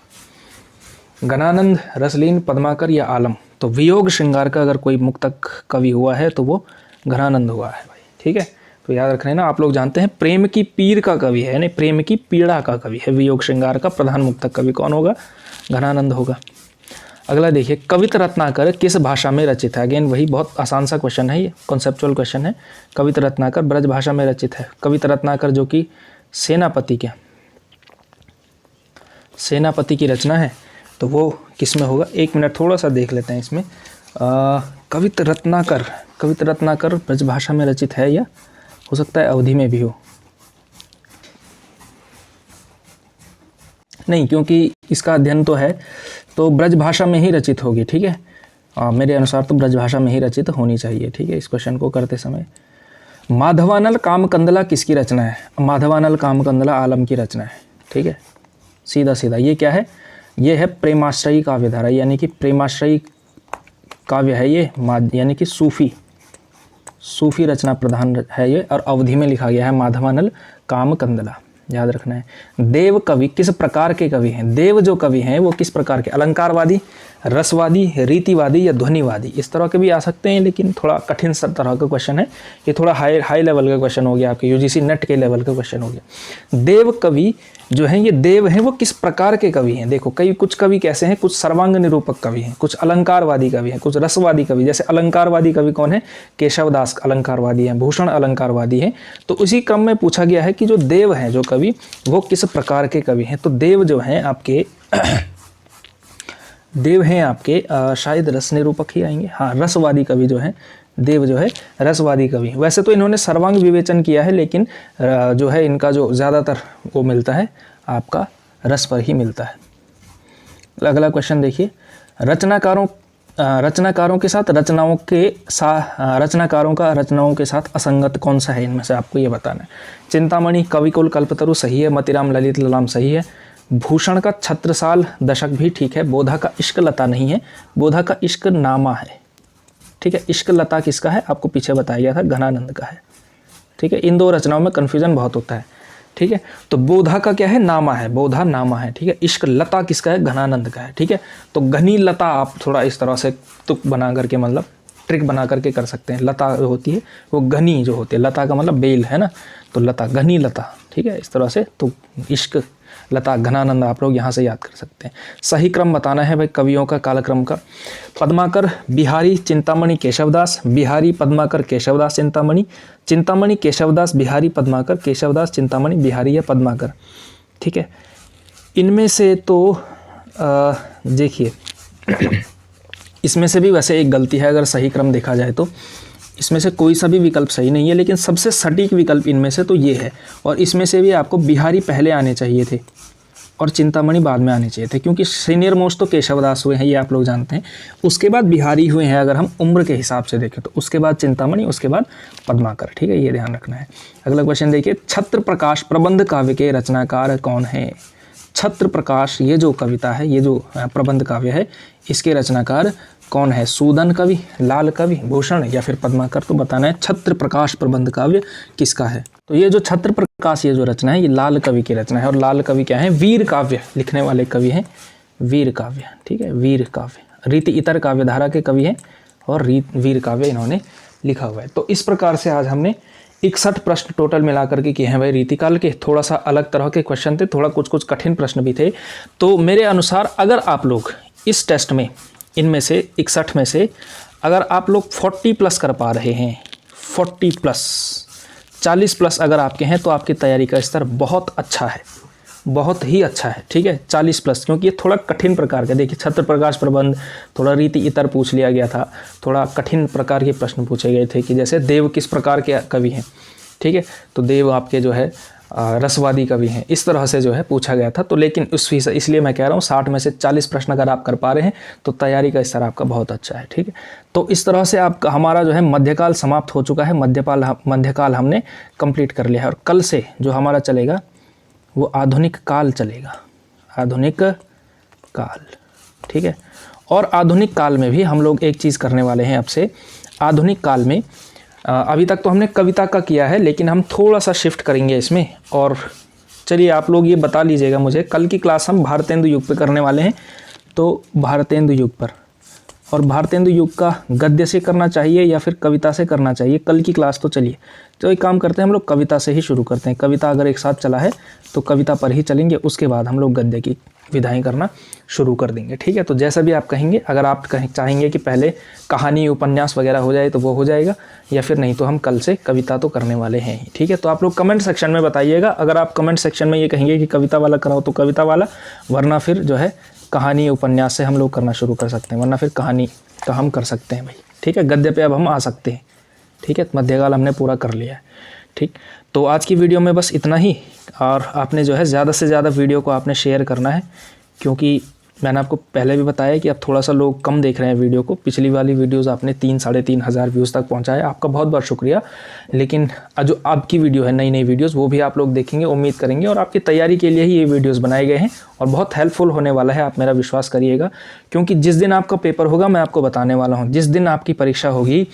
गणानंद, रसलीन, पद्माकर या आलम? तो वियोग श्रृंगार का अगर कोई मुक्तक कवि हुआ है तो वो गणानंद हुआ है भाई। ठीक है, तो याद रख लेना। आप लोग जानते हैं प्रेम की पीड़ का कवि है, यानी प्रेम की पीड़ा का कवि है। वियोग श्रृंगार का प्रधान मुक्तक कवि कौन होगा? गणानंद होगा। अगला देखिए, कवित रत्नाकर किस भाषा में रचित है? अगेन वही बहुत आसान सा क्वेश्चन है, ये कॉन्सेप्चुअल क्वेश्चन है। कवित रत्नाकर ब्रज भाषा में रचित है। कवित रत्नाकर जो कि सेनापति की रचना है, तो वो किस में होगा? एक मिनट थोड़ा सा देख लेते हैं इसमें। कवित रत्नाकर ब्रज भाषा में रचित है, या हो सकता है अवधि में भी हो। नहीं, क्योंकि इसका अध्ययन तो है, तो ब्रज भाषा में ही रचित होगी। ठीक है, मेरे अनुसार तो ब्रज भाषा में ही रचित होनी चाहिए। ठीक है, इस क्वेश्चन को करते समय। माधवानल कामकंदला किसकी रचना है? माधवानल कामकंदला आलम की रचना है। ठीक है, सीधा सीधा ये क्या है? ये है प्रेमाश्रयी काव्यधारा, यानी कि प्रेमाश्रयी काव्य है ये, यानी कि सूफी रचना प्रधान है ये, और अवधि में लिखा गया है। माधवानल कामकंदला याद रखना है। देव कवि किस प्रकार के कवि हैं? देव जो कवि हैं वो किस प्रकार के? अलंकारवादी, रसवादी, रीतिवादी या ध्वनिवादी? इस तरह के भी आ सकते हैं, लेकिन थोड़ा कठिन तरह का क्वेश्चन है ये, थोड़ा हाई लेवल का क्वेश्चन हो गया, आपके यूजीसी नेट के लेवल का क्वेश्चन हो गया। देव कवि जो हैं, ये देव हैं, वो किस प्रकार के कवि हैं? देखो, कुछ कवि कैसे हैं? कुछ सर्वांग निरूपक कवि हैं, कुछ अलंकारवादी कवि हैं, कुछ रसवादी कवि। जैसे अलंकारवादी कवि कौन है? केशवदास अलंकारवादी हैं, भूषण अलंकारवादी हैं। तो उसी क्रम में पूछा गया है कि जो देव हैं, जो कवि, वो किस प्रकार के कवि हैं? तो देव जो हैं आपके शायद रस निरूपक ही आएंगे। हाँ, रसवादी कवि जो है, देव जो है रसवादी कवि। वैसे तो इन्होंने सर्वांग विवेचन किया है, लेकिन जो है इनका जो ज़्यादातर वो मिलता है आपका रस पर ही मिलता है। अगला क्वेश्चन देखिए, रचनाकारों के साथ रचनाकारों का रचनाओं के साथ असंगत कौन सा है? इनमें से आपको ये बताना है। चिंतामणि, कविकुल, कल्पतरु सही है। मतिराम, ललित ललाम सही है। भूषण का छत्रसाल दशक भी ठीक है। बोधा का इश्क लता नहीं है, बोधा का इश्क नामा है। ठीक है, इश्क लता किसका है? आपको पीछे बताया गया था, घनानंद का है। ठीक है, इन दो रचनाओं में कन्फ्यूजन बहुत होता है। ठीक है, तो बोधा का क्या है? नामा है, बोधा नामा है। ठीक है, इश्क लता किसका है? घनानंद का है। ठीक है, तो घनी लता आप थोड़ा इस तरह से तुक बना करके, मतलब ट्रिक बना करके कर सकते हैं। लता जो होती है वो घनी जो होती है, लता का मतलब बेल है ना, तो लता, घनी लता। ठीक है, इस तरह से तो इश्क लता घनानंद आप लोग यहाँ से याद कर सकते हैं। सही क्रम बताना है भाई कवियों का, कालक्रम का। पद्माकर, बिहारी, चिंतामणि, केशवदास। बिहारी, पद्माकर, केशवदास, चिंतामणि। चिंतामणि, केशवदास, बिहारी, पद्माकर, केशवदास, चिंतामणि, बिहारी या पद्माकर। ठीक है, इनमें से तो देखिए इसमें से भी वैसे एक गलती है, अगर सही क्रम देखा जाए तो इसमें से कोई सा भी विकल्प सही नहीं है, लेकिन सबसे सटीक विकल्प इनमें से तो ये है। और इसमें से भी आपको बिहारी पहले आने चाहिए थे और चिंतामणि बाद में आने चाहिए थे, क्योंकि सीनियर मोस्ट तो केशवदास हुए हैं, ये आप लोग जानते हैं। उसके बाद बिहारी हुए हैं अगर हम उम्र के हिसाब से देखें तो, उसके बाद चिंतामणि, उसके बाद पद्माकर। ठीक है, ये ध्यान रखना है। अगला क्वेश्चन देखिए, छत्र प्रकाश प्रबंध काव्य के रचनाकार कौन है? छत्र प्रकाश, ये जो कविता है, ये जो प्रबंध काव्य है, इसके रचनाकार कौन है? सूदन कवि, लाल कवि, भूषण या फिर पद्माकर? तो बताना है छत्र प्रकाश प्रबंध काव्य किसका है। तो ये जो छत्र प्रकाश ये जो रचना है ये लाल कवि की रचना है, और लाल कवि क्या है, वीर काव्य लिखने वाले कवि हैं, वीर काव्य, ठीक है, वीर काव्य। रीति इतर काव्यधारा के कवि हैं और वीर काव्य इन्होंने लिखा हुआ है। तो इस प्रकार से आज हमने 61 प्रश्न टोटल मिलाकर के किए हैं भाई रीतिकाल के। थोड़ा सा अलग तरह के क्वेश्चन थे, थोड़ा कुछ कठिन प्रश्न भी थे। तो मेरे अनुसार अगर आप लोग इस टेस्ट में इनमें से 61 में से अगर आप लोग 40 प्लस कर पा रहे हैं, 40 प्लस 40 प्लस अगर आपके हैं तो आपकी तैयारी का स्तर बहुत अच्छा है, बहुत ही अच्छा है, ठीक है। 40 प्लस, क्योंकि ये थोड़ा कठिन प्रकार का, देखिए छत्र प्रकाश प्रबंध, थोड़ा रीति इतर पूछ लिया गया था, थोड़ा कठिन प्रकार के प्रश्न पूछे गए थे कि जैसे देव किस प्रकार के कवि हैं, ठीक है, तो देव आपके जो है रसवादी कवि हैं, इस तरह से जो है पूछा गया था। तो लेकिन इसलिए मैं कह रहा हूँ 60 में से 40 प्रश्न अगर आप कर पा रहे हैं तो तैयारी का स्तर आपका बहुत अच्छा है, ठीक है। तो इस तरह से आपका हमारा जो है मध्यकाल समाप्त हो चुका है, मध्यकाल हमने कंप्लीट कर लिया है। और कल से जो हमारा चलेगा वो आधुनिक काल चलेगा, आधुनिक काल, ठीक है। और आधुनिक काल में भी हम लोग एक चीज़ करने वाले हैं आपसे। आधुनिक काल में अभी तक तो हमने कविता का किया है, लेकिन हम थोड़ा सा शिफ्ट करेंगे इसमें। और चलिए आप लोग ये बता लीजिएगा मुझे, कल की क्लास हम भारतेंदु युग पे करने वाले हैं, तो भारतेंदु युग पर, और भारतेंदु युग का गद्य से करना चाहिए या फिर कविता से करना चाहिए कल की क्लास। तो चलिए तो एक काम करते हैं, हम लोग कविता से ही शुरू करते हैं। कविता अगर एक साथ चला है तो कविता पर ही चलेंगे, उसके बाद हम लोग गद्य की विधाएं करना शुरू कर देंगे, ठीक है। तो जैसा भी आप कहेंगे, अगर आप चाहेंगे कि पहले कहानी उपन्यास वगैरह हो जाए तो वो हो जाएगा, या फिर नहीं तो हम कल से कविता तो करने वाले हैं ही, ठीक है। तो आप लोग कमेंट सेक्शन में बताइएगा, अगर आप कमेंट सेक्शन में ये कहेंगे कि कविता वाला कराओ तो कविता वाला, वरना फिर जो है कहानी उपन्यास से हम लोग करना शुरू कर सकते हैं, वरना फिर कहानी का हम कर सकते हैं भाई, ठीक है। गद्य पे अब हम आ सकते हैं, ठीक है। मध्यकाल हमने पूरा कर लिया है, ठीक। तो आज की वीडियो में बस इतना ही, और आपने जो है ज़्यादा से ज़्यादा वीडियो को आपने शेयर करना है, क्योंकि मैंने आपको पहले भी बताया कि अब थोड़ा सा लोग कम देख रहे हैं वीडियो को। पिछली वाली वीडियोज़ आपने 3-3.5 हज़ार व्यूज़ तक पहुंचाया, आपका बहुत बहुत शुक्रिया। लेकिन जो आपकी वीडियो है, नई वीडियोज़, वो भी आप लोग देखेंगे, उम्मीद करेंगे, और आपकी तैयारी के लिए ही ये वीडियोज़ बनाए गए हैं, और बहुत हेल्पफुल होने वाला है, आप मेरा विश्वास करिएगा। क्योंकि जिस दिन आपका पेपर होगा मैं आपको बताने वाला हूँ, जिस दिन आपकी परीक्षा होगी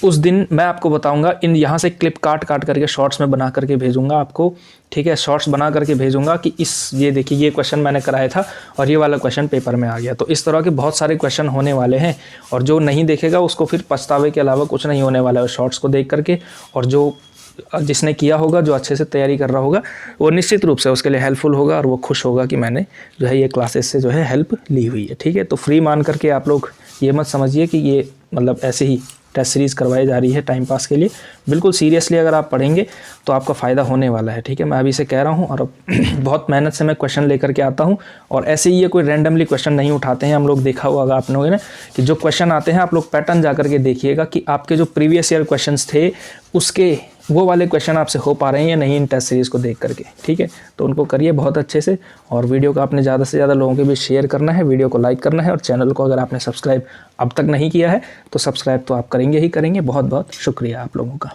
उस दिन मैं आपको बताऊंगा। इन यहाँ से क्लिप काट करके शॉर्ट्स में बना करके भेजूंगा आपको, ठीक है। शॉर्ट्स बना करके भेजूंगा कि ये देखिए ये क्वेश्चन मैंने कराया था और ये वाला क्वेश्चन पेपर में आ गया। तो इस तरह के बहुत सारे क्वेश्चन होने वाले हैं, और जो नहीं देखेगा उसको फिर पछतावे के अलावा कुछ नहीं होने वाला है शॉर्ट्स को देख करके। और जिसने किया होगा, जो अच्छे से तैयारी कर रहा होगा, वो निश्चित रूप से उसके लिए हेल्पफुल होगा, और वो खुश होगा कि मैंने जो है ये क्लासेस से जो है हेल्प ली हुई है, ठीक है। तो फ्री मान करके आप लोग ये मत समझिए कि ये मतलब ऐसे ही टेस्ट सीरीज़ करवाई जा रही है टाइम पास के लिए। बिल्कुल सीरियसली अगर आप पढ़ेंगे तो आपका फ़ायदा होने वाला है, ठीक है। मैं अभी से कह रहा हूँ, और बहुत मेहनत से मैं क्वेश्चन लेकर के आता हूँ, और ऐसे ही ये कोई रैंडमली क्वेश्चन नहीं उठाते हैं हम लोग। देखा होगा आप लोगों ने कि जो क्वेश्चन आते हैं, आप लोग पैटर्न जा करके देखिएगा कि आपके जो प्रीवियस ईयर क्वेश्चंस थे उसके वो वाले क्वेश्चन आपसे हो पा रहे हैं या नहीं इन टेस्ट सीरीज़ को देख करके, ठीक है। तो उनको करिए बहुत अच्छे से, और वीडियो को आपने ज़्यादा से ज़्यादा लोगों के बीच शेयर करना है, वीडियो को लाइक करना है, और चैनल को अगर आपने सब्सक्राइब अब तक नहीं किया है तो सब्सक्राइब तो आप करेंगे ही करेंगे। बहुत बहुत शुक्रिया आप लोगों का।